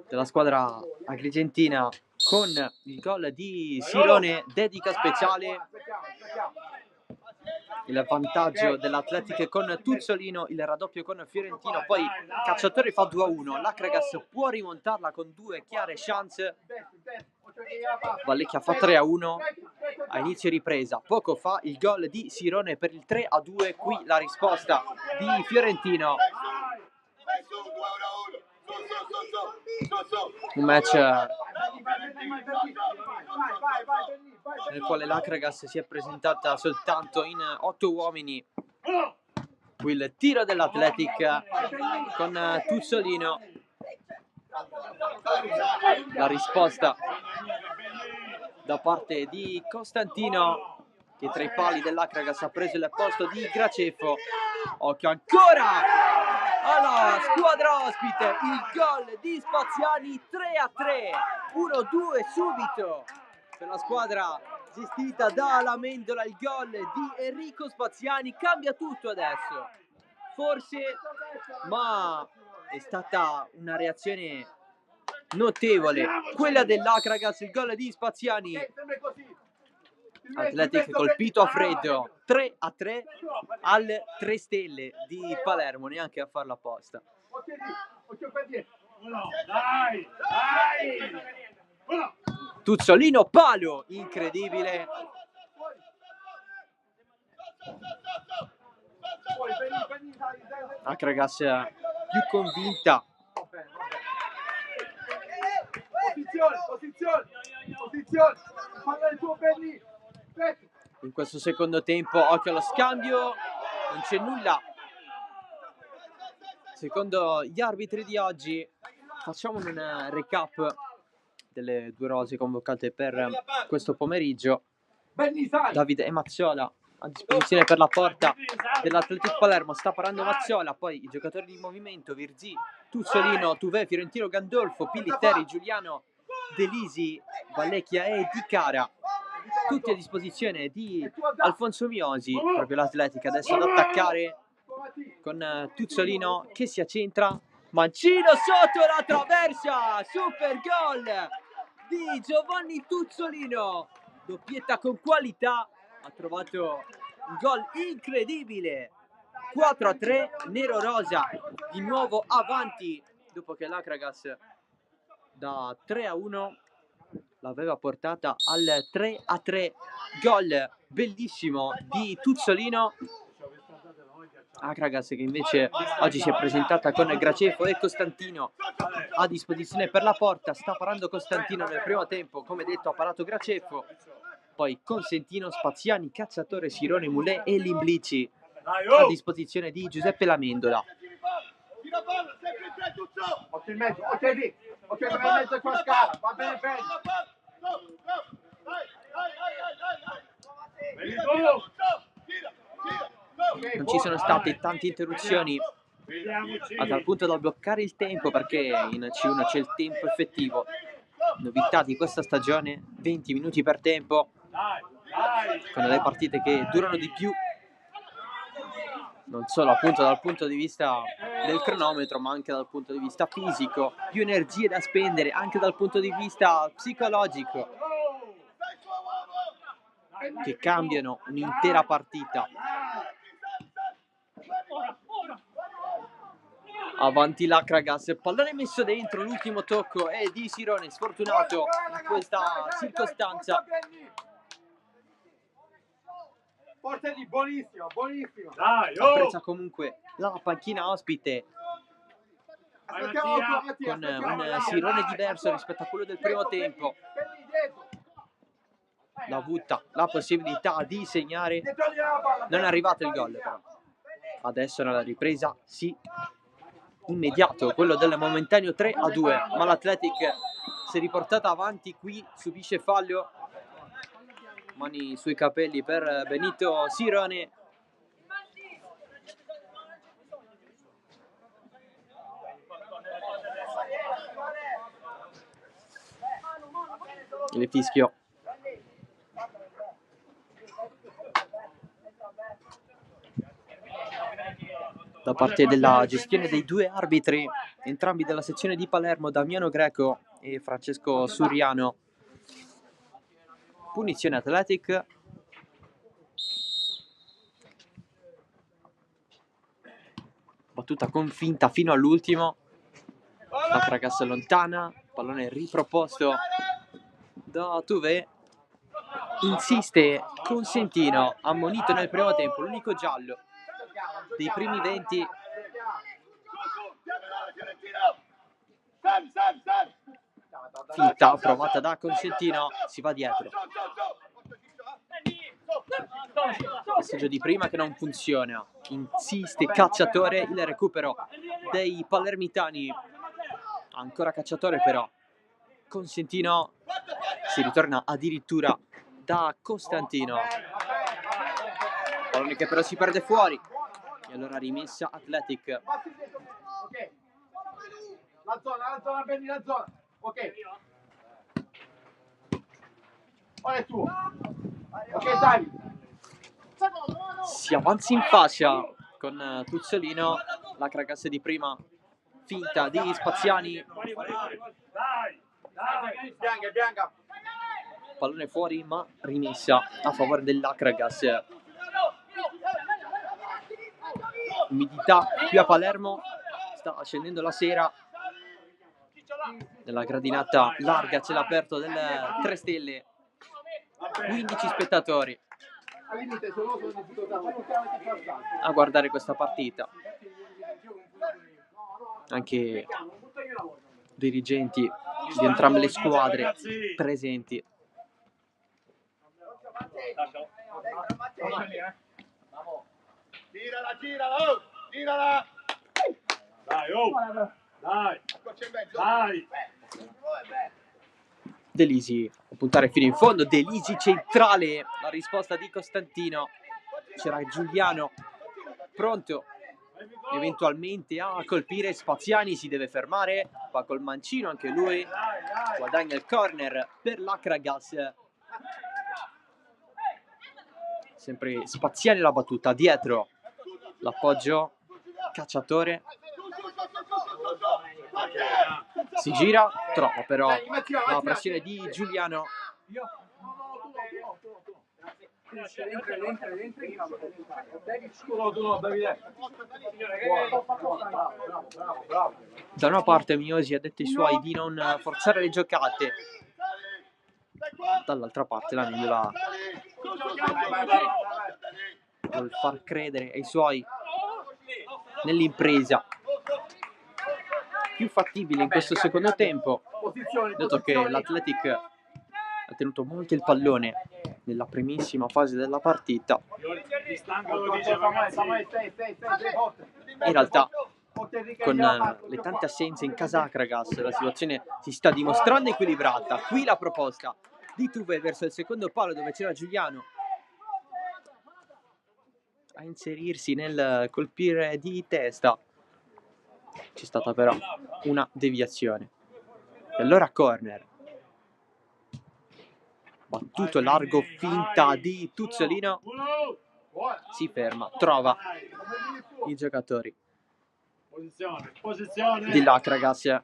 della squadra agrigentina con il gol di Sirone, dedica speciale. Il vantaggio dell'Athletic con Tuzzolino, il raddoppio con Fiorentino, poi Cacciatore fa 2-1, l'Acragas può rimontarla con due chiare chance. Vallecchia fa 3-1 a inizio ripresa, poco fa il gol di Sirone per il 3-2, qui la risposta di Fiorentino. Un match nel quale l'Acragas si è presentata soltanto in 8 uomini. Qui il tiro dell'Athletic con Tuzzolino. La risposta da parte di Costantino, che tra i pali dell'Acragas ha preso il posto di Gracefo. Occhio ancora alla squadra ospite, il gol di Spaziani, 3-3, 1-2 subito per la squadra gestita da Lamendola. Il gol di Enrico Spaziani cambia tutto adesso, forse, ma è stata una reazione notevole quella dell'Acragas. Il gol di Spaziani, Athletic colpito a freddo, 3-3 al 3 stelle di Palermo, neanche a farla apposta. Tuzzolino, palo incredibile. Acragas più convinta. Posizione, falla il tuo Benny. In questo secondo tempo, occhio allo scambio, non c'è nulla. Secondo gli arbitri di oggi, facciamo un recap delle due rose convocate per questo pomeriggio. Davide e Mazzola a disposizione per la porta dell'Athletic Palermo, sta parando Mazzola, poi i giocatori di movimento, Virzì, Tuzzolino, Tuvè, Fiorentino, Gandolfo, Pillitteri, Giuliano, Delisi, Vallecchia e Di Cara, tutti a disposizione di Alfonso Miosi. Proprio l'Atletica adesso ad attaccare con Tuzzolino che si accentra, mancino sotto la traversa, super gol di Giovanni Tuzzolino, doppietta con qualità, ha trovato un gol incredibile. 4-3, nero rosa di nuovo avanti dopo che l'Acragas da 3-1 l'aveva portata al 3-3. Gol bellissimo di Tuzzolino. Akragas che invece oggi si è presentata con Gracefo e Costantino a disposizione per la porta. Sta parando Costantino nel primo tempo, come detto ha parato Gracefo, poi Consentino, Spaziani, Cacciatore, Sirone, Mulè e Limblici a disposizione di Giuseppe Lamendola. Occhio in mezzo, ok lì, ok in mezzo qua scala, va bene bene. Non ci sono state tante interruzioni a tal punto da bloccare il tempo, perché in C1 c'è il tempo effettivo. Novità di questa stagione, 20 minuti per tempo, con le partite che durano di più, non solo appunto dal punto di vista del cronometro, ma anche dal punto di vista fisico, più energie da spendere anche dal punto di vista psicologico, che cambiano un'intera partita. Avanti l'Akragas, pallone messo dentro, l'ultimo tocco è di Sirone, sfortunato in questa circostanza. Portati, buonissimo, buonissimo. Apprezza comunque la panchina ospite Aspettiamo Mattia, con un Sirone diverso rispetto a quello del primo tempo. L'ha avuta la possibilità di segnare, non è arrivato il gol però. Adesso nella ripresa sì, immediato quello del momentaneo 3-2, ma l'Athletic si è riportata avanti, qui subisce fallo, mani sui capelli per Benito Sirone. Il fischio da parte della gestione dei due arbitri, entrambi della sezione di Palermo, Damiano Greco e Francesco Suriano. Punizione Athletic. Battuta confinta fino all'ultimo. Akragas lontana, pallone riproposto da Tuve. Insiste Consentino, ammonito nel primo tempo, l'unico giallo dei primi 20. Finta provata da Consentino, si va dietro. Passaggio di prima che non funziona, insiste Cacciatore, il recupero dei palermitani, ancora Cacciatore però Consentino, si ritorna addirittura da Costantino, pallone che però si perde fuori e allora rimessa Athletic. Ok, la zona, Benny, la zona, ok. Ora è tuo. Ok, dai. Si avanza in fascia con Tuzzolino, l'Akragas di prima, finta di Spaziani, Bianca. pallone fuori ma rimessa a favore dell'Akragas. Umidità qui a Palermo, sta scendendo la sera, nella gradinata larga c'è l'aperto del 3 Stelle, 15 spettatori a guardare questa partita, anche dirigenti di entrambe le squadre presenti. Girala. Dai. De Lisi a puntare fino in fondo, De Lisi centrale, la risposta di Costantino, c'era Giuliano pronto eventualmente a colpire, Spaziani si deve fermare, va col mancino anche lui, guadagna il corner per l'Akragas, sempre Spaziani la battuta, dietro l'appoggio Cacciatore, si gira, trova però la pressione di Giuliano. Da una parte Miosi ha detto ai suoi di non forzare le giocate, dall'altra parte la Mendola vuol far credere ai suoi nell'impresa più fattibile in questo secondo tempo, dato che l'Athletic ha tenuto molto il pallone nella primissima fase della partita. In realtà, con le tante assenze in casa Akragas, la situazione si sta dimostrando equilibrata. Qui la proposta di Tuve verso il secondo palo, dove c'era Giuliano a inserirsi nel colpire di testa. C'è stata però una deviazione. E allora corner. Battuto largo, finta di Tuzzolino. Si ferma, trova i giocatori di l'Akragas.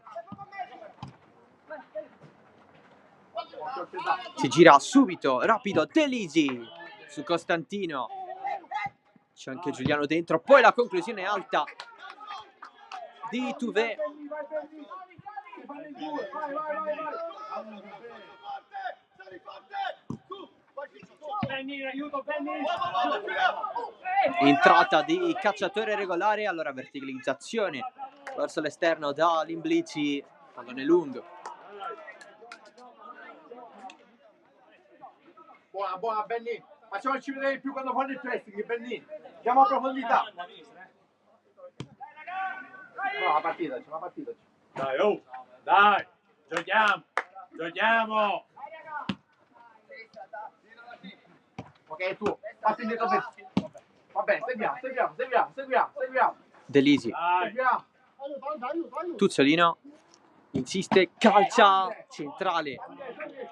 Si gira subito, rapido, Delisi su Costantino. C'è anche Giuliano dentro, poi la conclusione alta di Tuve. Entrata di Cacciatore regolare, allora verticalizzazione verso l'esterno da Limblici, pallone lungo. Buona, Benny. Facciamoci vedere di più quando fanno il pressing, Benny. Diamo profondità. No, la partita. Dai, oh, dai, giochiamo. Ok, tu, passi indietro per... Va bene, seguiamo. Delisi. Seguiamo. Tuzzolino insiste, calcia centrale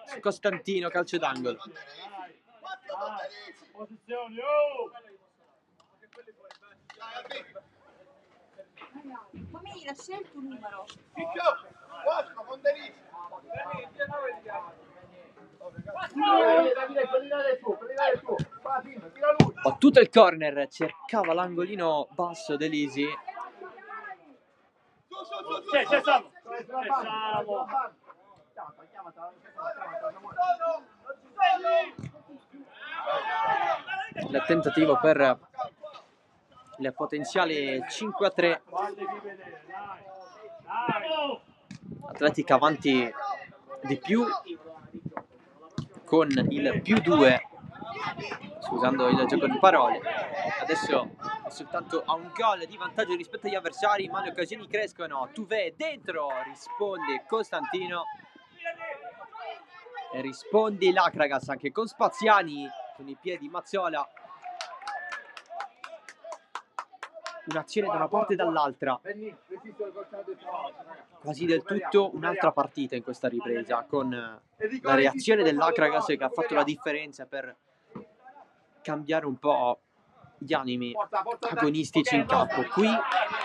su Costantino, calcio d'angolo. Posizioni, oh! Ma mi lascia il tuo numero. Battuto il corner, cercava l'angolino basso Delisi. C'è Samu. Il tentativo per il potenziale 5-3. Atletica avanti di più con il +2, scusando il gioco di parole. Adesso è soltanto a un gol di vantaggio rispetto agli avversari, ma le occasioni crescono. Tuve dentro, risponde Costantino e risponde l'Akragas anche con Spaziani, con i piedi Mazzola. Un'azione da una parte e dall'altra, quasi del tutto un'altra partita in questa ripresa, con la reazione dell'Akragas che ha fatto la differenza per cambiare un po' gli animi agonistici in campo. Qui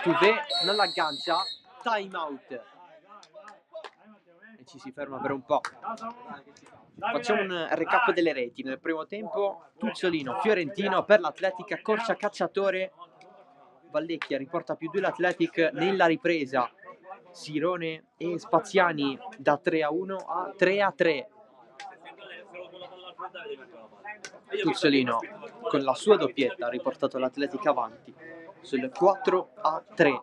Tuve non l'aggancia, time out e ci si ferma per un po'. Facciamo un recap delle reti. Nel primo tempo Tuzzolino, Fiorentino per l'Atletica, Corcia Cacciatore, Vallecchia riporta +2 l'Athletic. Nella ripresa Sirone e Spaziani da 3-1 a 3-3. Tuzzolino con la sua doppietta ha riportato l'Athletic avanti sul 4-3.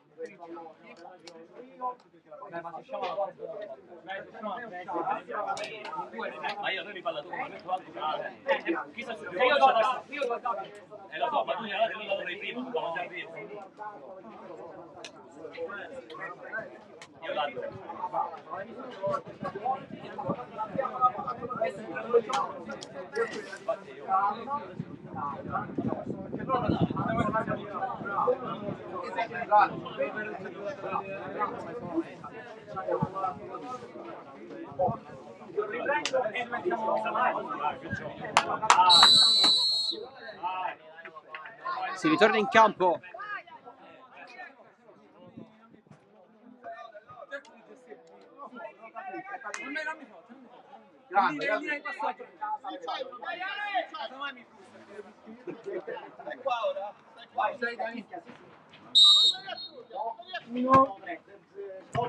Si ritorna in campo.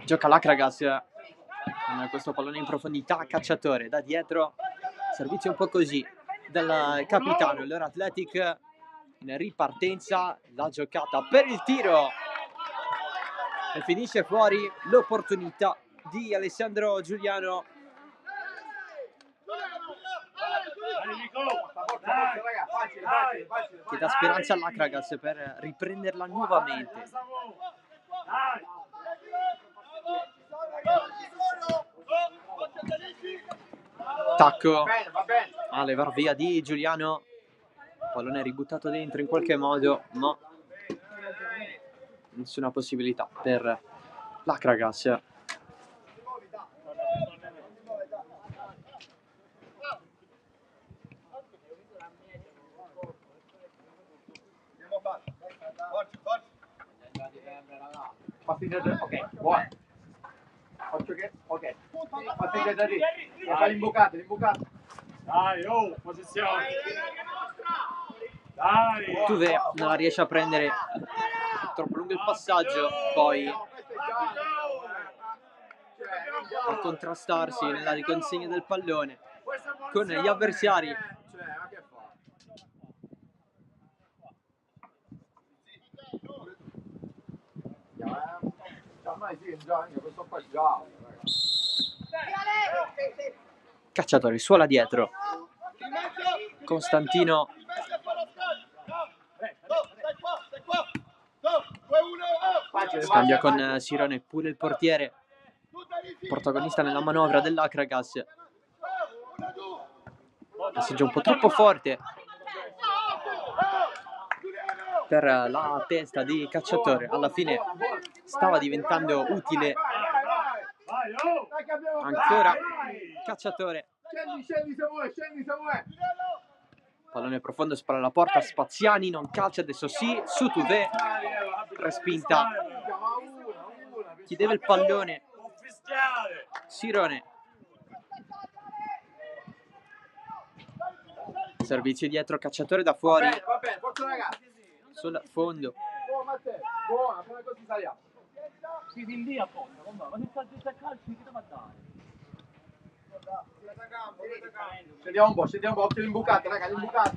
Gioca l'Akragas con questo pallone in profondità, Cacciatore da dietro, servizio un po' così del capitano. Allora Athletic in ripartenza, la giocata per il tiro e finisce fuori l'opportunità di Alessandro Giuliano. Che dà speranza all'Akragas per riprenderla nuovamente. Tacco a levar via di Giuliano. Pallone ributtato dentro in qualche modo, ma nessuna possibilità per l'Akragas. Ok, buono. Faccio che? Ok. Fatti da lì. Fai l'imbucata, l'imbucata. Dai, oh, posizione. Dai. Tuve non la riesce a prendere, troppo lungo il passaggio, poi a contrastarsi nella riconsegna del pallone con gli avversari. Cacciatori, suola dietro. Costantino scambia con Sirone, pure il portiere, protagonista nella manovra dell'Akragas. Passaggio un po' troppo forte per la testa di Cacciatore. Alla fine stava diventando utile. Ancora Cacciatore. Scendi Samuele. Pallone profondo, spara alla porta. Spaziani non calcia, adesso sì, su Tuve, respinta. Chi deve il pallone? Sirone. Servizio dietro, Cacciatore da fuori. Va bene, forza ragazzi. Sul fondo. Buona Matteo, buona, come così saliamo. Scendiamo un po', occhio l'imbucata, raga, l'imbucata.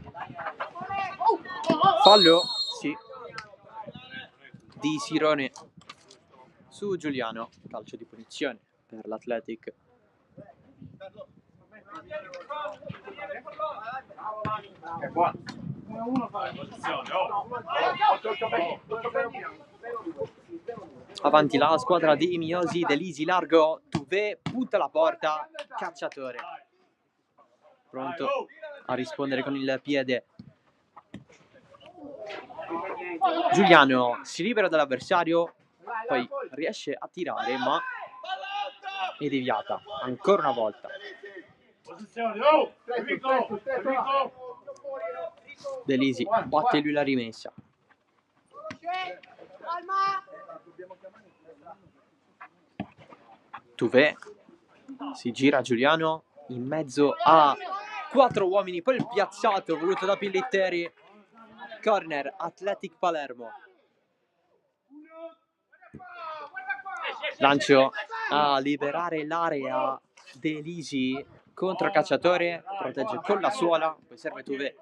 Fallo? Sì. Di Sirone su Giuliano. Calcio di punizione per l'Athletic. È buono. Avanti la squadra di Miosi, Delisi largo, Tuve punta la porta, Cacciatore pronto a rispondere con il piede. Giuliano si libera dall'avversario, poi riesce a tirare, ma è deviata ancora una volta. Delisi batte lui la rimessa. Tuve si gira Giuliano in mezzo a 4 uomini, poi il piazzato voluto da Pillitteri. Corner Athletic Palermo. Lancio a liberare l'area. Delisi contro Cacciatore, protegge con la suola, poi serve Tuve.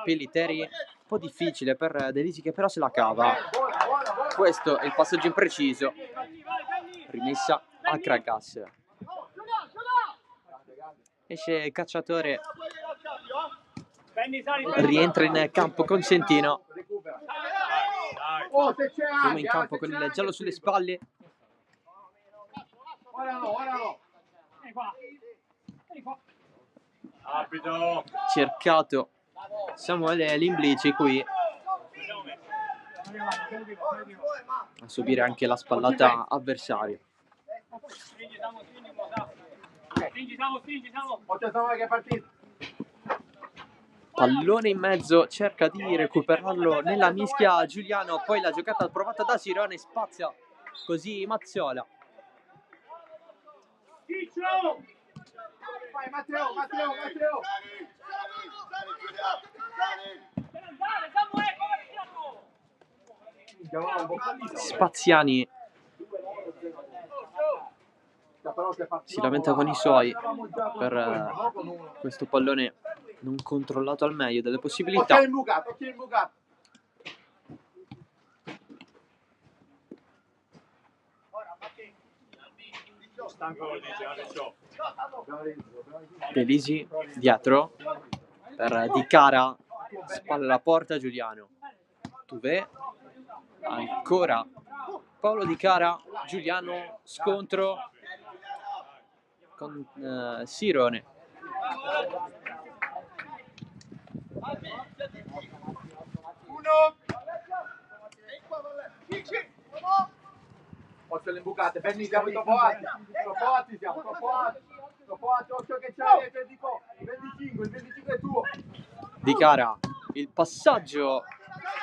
Pillitteri, un po' difficile per Delisi che però se la cava. Questo è il passaggio impreciso. Rimessa a Akragas. Esce Cacciatore, rientra in campo Consentino. Siamo in campo con il giallo sulle spalle. Cercato Samuele Limblici qui a subire anche la spallata avversaria. Pallone in mezzo, cerca di recuperarlo nella mischia Giuliano, poi la giocata provata da Sirone, spazia così Mazzola. Vai Matteo. Spaziani si lamenta con i suoi per questo pallone non controllato al meglio delle possibilità. Occhio imbucato. Stanco dice, adesso. Delisi dietro per Di Cara, spalla alla porta Giuliano. Tuve, ancora Paolo Di Cara, Giuliano, scontro con Sirone. Occhio alle imbucate, Benny, siamo troppo alti siamo, troppo alti, occhio che c'è il 25 è tuo. Di Cara, il passaggio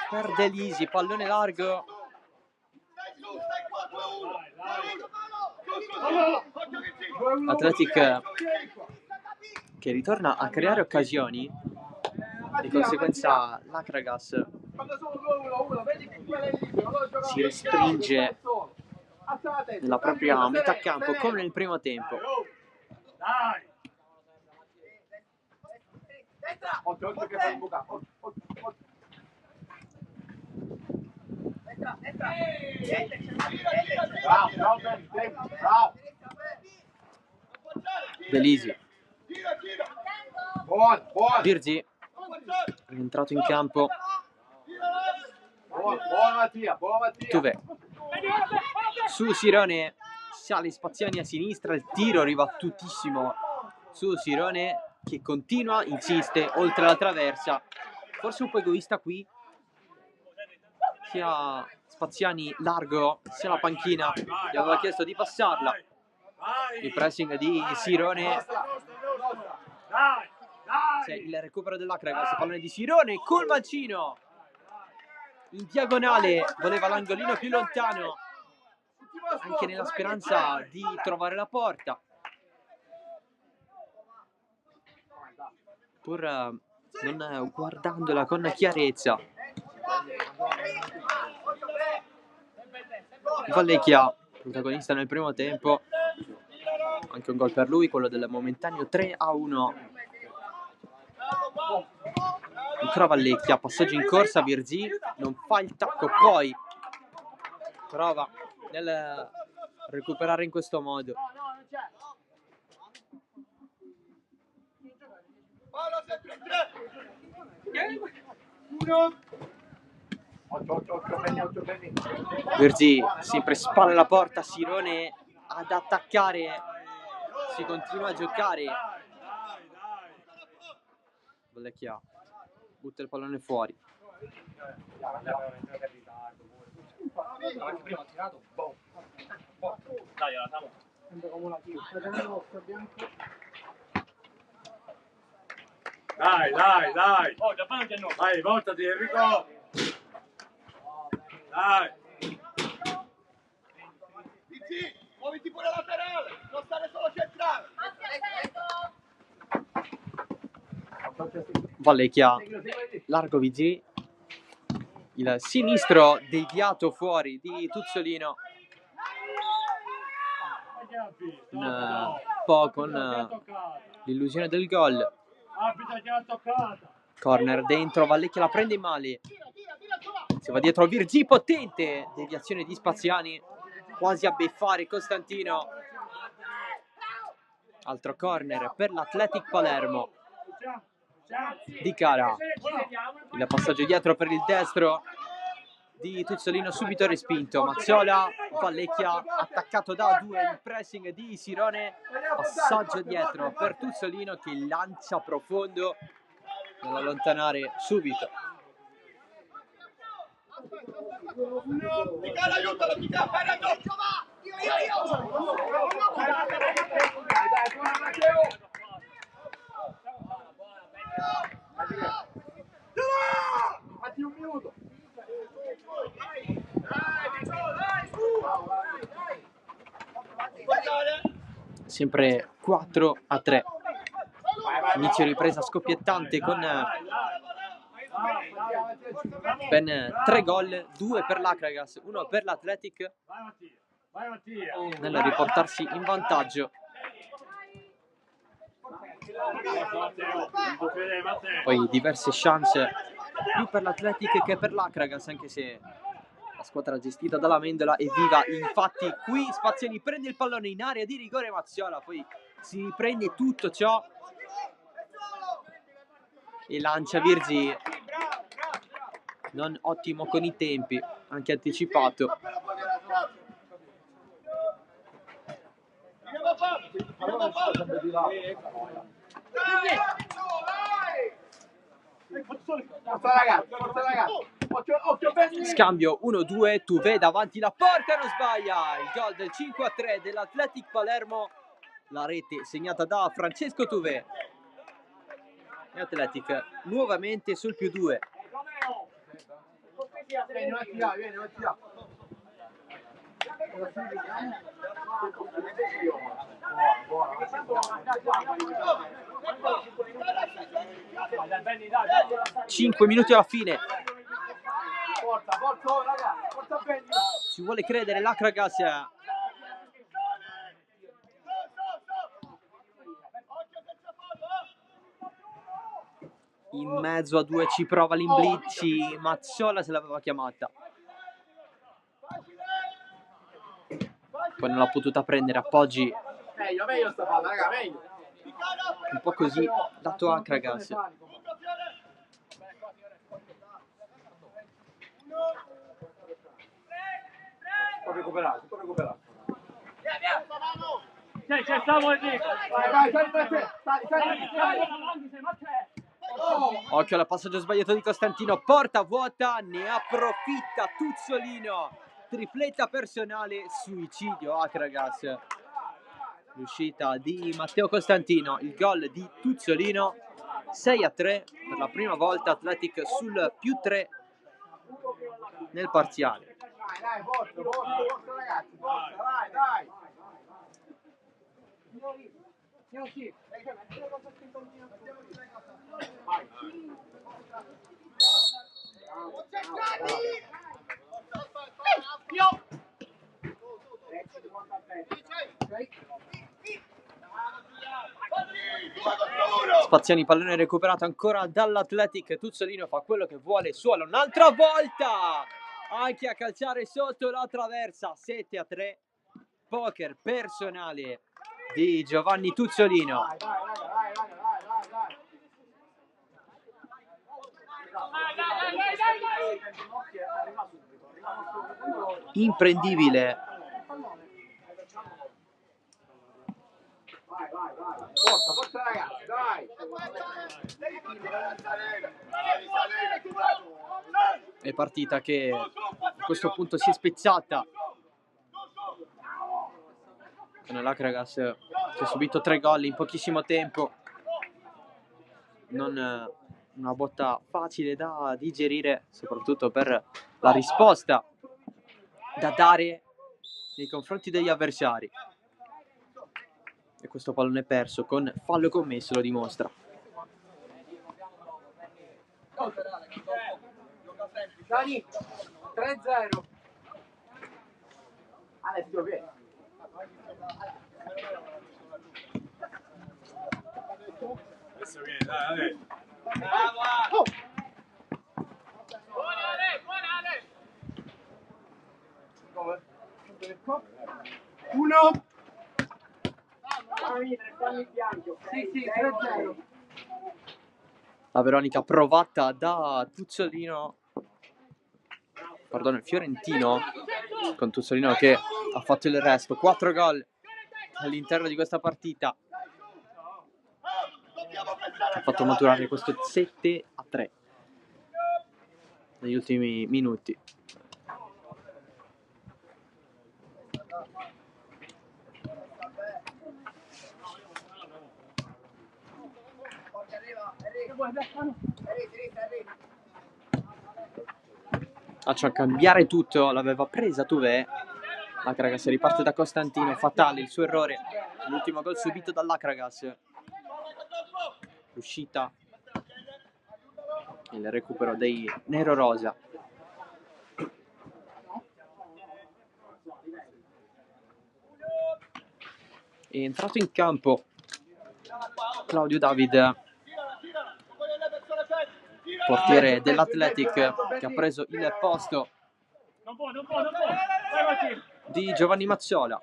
per Delisi, pallone largo. Athletic che ritorna a creare occasioni, di conseguenza l'Akragas si restringe nella propria metà campo come nel primo tempo. Dai! Occhio che fa imbucare. Bravo, bravo. Delisi, Buono. Virzi è entrato in campo. Buona Mattia. Tuve su Sirone, sale Spaziani a sinistra, il tiro ribattutissimo su Sirone che continua, insiste oltre la traversa, forse un po' egoista qui, sia Spaziani largo sia la panchina gli aveva chiesto di passarla. Il pressing di Sirone, c'è il recupero dell'Akragas, pallone di Sirone col mancino in diagonale, voleva l'angolino più lontano anche nella speranza di trovare la porta, pur non guardandola con chiarezza. Vallecchia, protagonista nel primo tempo, anche un gol per lui, quello del momentaneo 3-1. Ancora Vallecchia, passaggio in corsa, Virzi non fa il tacco, poi prova nel recuperare in questo modo. Occhio, Benny. Virzi sempre spalla alla porta, Sirone ad attaccare, si continua a giocare. Vallecchia butta il pallone fuori. Dai, la siamo. Dai. Oh, davanti a noi. Vai, voltati Enrico. Dai. Muoviti pure laterale, non stare solo centrale. Vallecchia, largo Vigì, il sinistro deviato fuori di Tuzzolino, un po' con l'illusione del gol. Corner dentro, Vallecchia la prende in male, si va dietro Virzi, potente deviazione di Spaziani, quasi a beffare Costantino. Altro corner per l'Athletic Palermo. Di Cara, il passaggio dietro per il destro di Tuzzolino, subito respinto. Mazzola, Vallecchia attaccato da due, il pressing di Sirone, passaggio dietro per Tuzzolino che lancia profondo nell'allontanare subito. Di Cara, aiutalo, Di Cara, fai raggio, va! Fatti un minuto. Sempre 4-3. Inizio ripresa scoppiettante con ben 3 gol, 2 per l'Akragas, 1 per l'Athletic, Vai Mattia. nel riportarsi in vantaggio. Poi diverse chance più per l'Athletic che per l'Akragas, anche se La squadra gestita dalla Mendola è viva, infatti qui Spaziani prende il pallone in area di rigore, Mazziola poi si riprende tutto ciò e lancia Virgi, non ottimo con i tempi, anche anticipato. Forza ragazzi, forza ragazzi. Occhio Benny. Scambio 1-2, Tuve davanti la porta, non sbaglia, il gol del 5-3 dell'Athletic Palermo, la rete segnata da Francesco Tuve e Athletic nuovamente sul +2. Vieni, non tirare, vieni, non tirare. Dai. 5 minuti alla fine, Forza, forza, ragazzi, forza Benny. ci vuole credere l'Acragas. In mezzo a due ci prova l'Imblizzi, Mazziola se l'aveva chiamata, poi non l'ha potuta prendere. Appoggi Meglio sta palla, raga, meglio. un po' così dato Acragas. Può recuperare, può recuperare. C'è Samuel Enrico. Vai, sali per te, sali. Occhio al passaggio sbagliato di Costantino, porta vuota, ne approfitta Tuzzolino, tripletta personale, suicidio Acragas. L'uscita di Matteo Costantino, il gol di Tuzzolino, 6-3, per la prima volta Athletic sul +3 nel parziale. Dai, forza ragazzi, forza, dai. Spaziani, pallone recuperato ancora dall'Athletic, Tuzzolino fa quello che vuole, suola un'altra volta, anche a calciare sotto la traversa, 7-3, poker personale di Giovanni Tuzzolino. Imprendibile. Forza ragazzi, dai. È partita che a questo punto si è spezzata con l'Acragas che ha subito 3 gol in pochissimo tempo, non una botta facile da digerire, soprattutto per la risposta da dare nei confronti degli avversari. E questo pallone perso con fallo commesso lo dimostra. Dani, 3-0. Alessio, vieni. Adesso viene, dai. Uno. Sì, 3-0. La Veronica provata da Tuzzolino, perdono, il Fiorentino, con Tuzzolino che ha fatto il resto. 4 gol all'interno di questa partita, ha fatto maturare questo 7-3 negli ultimi minuti. A cambiare tutto, l'aveva presa Tuve. L'Acragas riparte da Costantino, fatale il suo errore, l'ultimo gol subito dall'Acragas. L'uscita, il recupero dei Nero-Rosa. È entrato in campo Claudio David, portiere dell'Athletic, che ha preso il posto Non può. Vai Martino. di Giovanni Mazzola.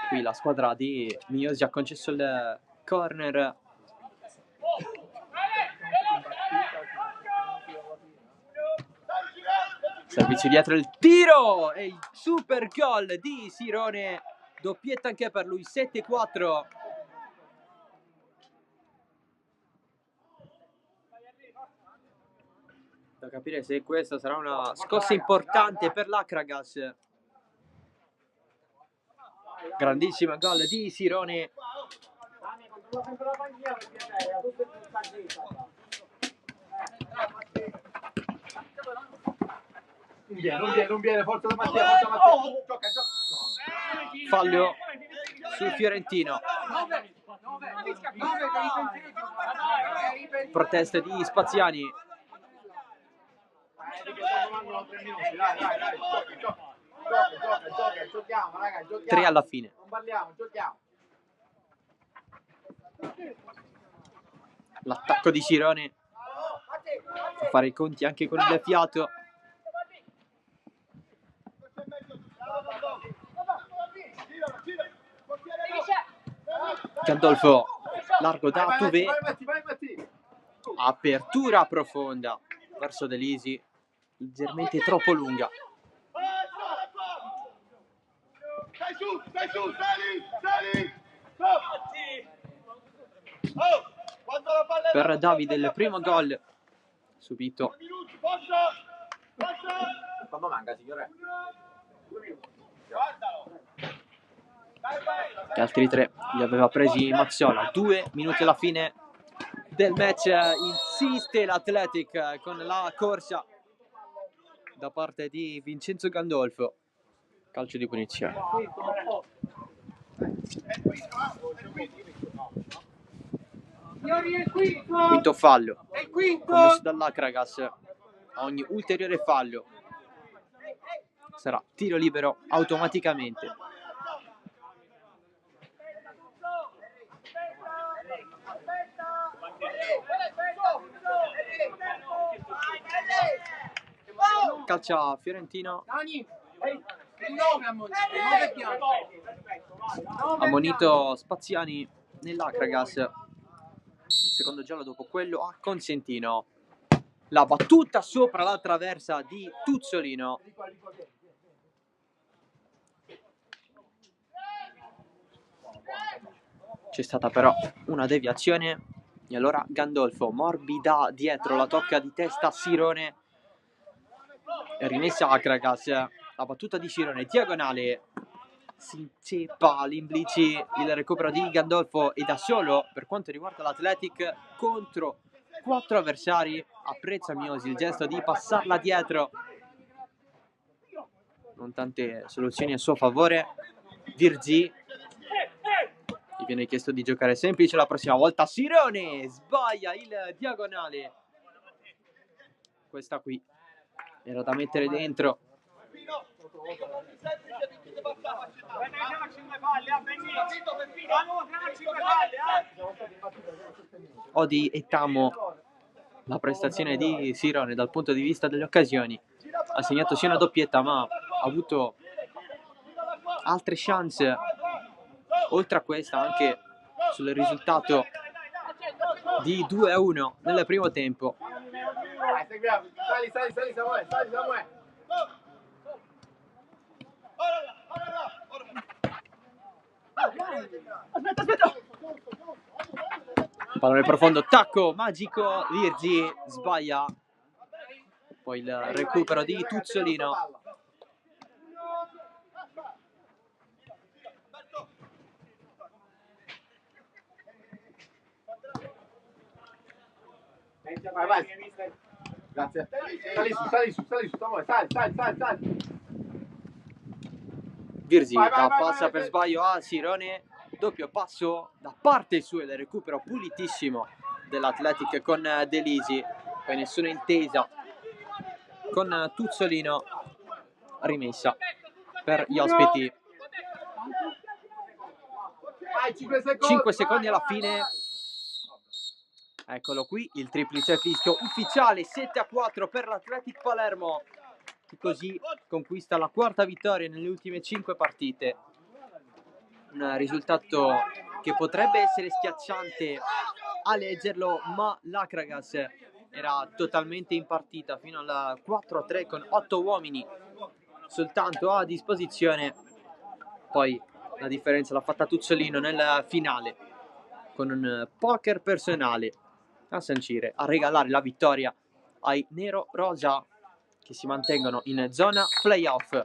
Qui la squadra di Miosi ha concesso il corner. Servizio dietro, il tiro e il super gol di Sirone, doppietta anche per lui, 7-4. Da capire se questa sarà una scossa importante per l'Akragas. Grandissimo gol di Sirone. Non viene, forza da Mattia, Gioca. Fallo sul fiorentino. Proteste di Spaziani. Giochiamo, raga, giochiamo. 3 alla fine. Non balliamo, giochiamo. L'attacco di Sirone a fare i conti anche con il fiato. Gandolfo largo da Tuve, Vai. apertura profonda verso Delisi, leggermente troppo lunga. Stai su, sali! Quando la palla Per Davide il primo gol subito. Quando manca, signore? Gli altri 3 li aveva presi Mazzola. 2 minuti alla fine del match. Insiste l'Athletic con la corsa da parte di Vincenzo Gandolfo. Calcio di punizione. Quinto fallo commesso dall'Akragas. Ogni ulteriore fallo sarà tiro libero automaticamente. Calcia Fiorentino. Ammonito Spaziani nell'Akragas. Secondo giallo dopo quello a Consentino. La battuta sopra la traversa di Tuzzolino. C'è stata però una deviazione e allora Gandolfo morbida dietro, la tocca di testa Sirone e rimessa Akragas. La battuta di Sirone diagonale, si inceppa l'Imblici, il recupero di Gandolfo e da solo per quanto riguarda l'Athletic contro 4 avversari. Apprezza Miosi il gesto di passarla dietro, non tante soluzioni a suo favore. Virzi, gli viene chiesto di giocare semplice la prossima volta. Sirone sbaglia il diagonale, questa qui era da mettere dentro. Odi e Tamo la prestazione di Sirone dal punto di vista delle occasioni. Ha segnato sia una doppietta ma ha avuto altre chance oltre a questa anche sul risultato di 2-1 nel primo tempo. Sali, Samuele. Aspetta! Pallone profondo, tacco magico, Virzi sbaglia. Poi il recupero di Tuzzolino. Vai. Grazie. Sali su, Samuele, sali. Virzi Vai, passa vai. per sbaglio a Sirone. Doppio passo da parte sua, il recupero pulitissimo dell'Athletic con Delisi. Poi nessuna intesa con Tuzzolino. Rimessa per gli ospiti. 5 secondi alla fine. Eccolo qui, il triplice fischio ufficiale, 7-4 per l'Athletic Palermo, che così conquista la quarta vittoria nelle ultime 5 partite. Un risultato che potrebbe essere schiacciante a leggerlo, ma l'Akragas era totalmente in partita fino al 4-3 con 8 uomini soltanto a disposizione. Poi la differenza l'ha fatta Tuzzolino nel finale con un poker personale a sancire, a regalare la vittoria ai nero-rosa, che si mantengono in zona playoff.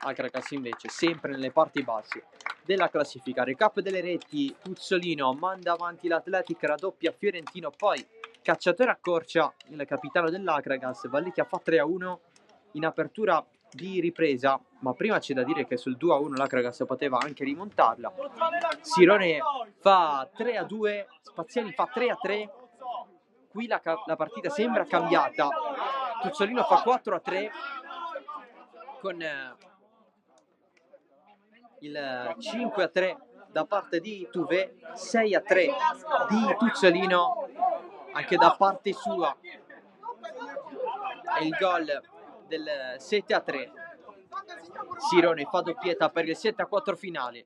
Akragas invece sempre nelle parti basse della classifica. Recap delle reti: Tuzzolino manda avanti l'Athletic, raddoppia Fiorentino, poi Cacciatore accorcia il capitano dell'Akragas, Vallecchia fa 3-1 in apertura di ripresa, ma prima c'è da dire che sul 2-1 l'Akragas poteva anche rimontarla. Sirone fa 3-2, Spaziani fa 3-3. Qui la partita sembra cambiata. Tuzzolino fa 4-3 con il 5-3 da parte di Tuve, 6-3 di Tuzzolino anche da parte sua, e il gol del 7-3. Sirone fa doppietta per il 7-4 finale.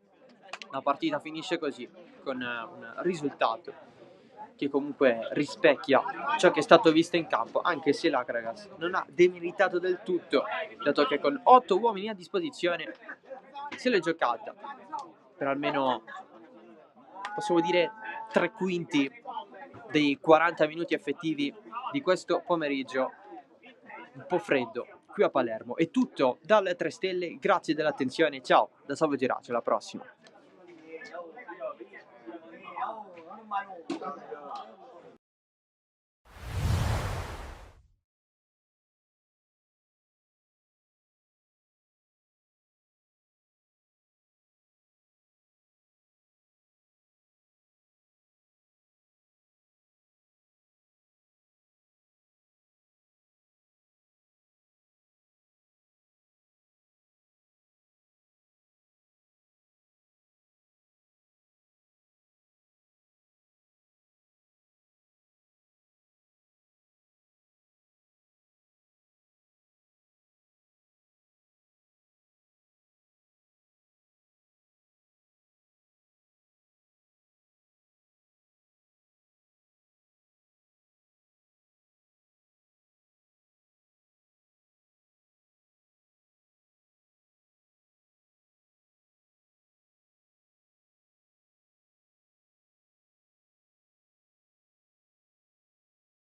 La partita finisce così, con un risultato che comunque rispecchia ciò che è stato visto in campo, anche se l'Akragas non ha demeritato del tutto, dato che con 8 uomini a disposizione se l'è giocata per almeno, possiamo dire, 3/5 dei 40 minuti effettivi di questo pomeriggio un po' freddo qui a Palermo. È tutto dalle 3 Stelle, grazie dell'attenzione, ciao da Salvo Gerace, alla prossima.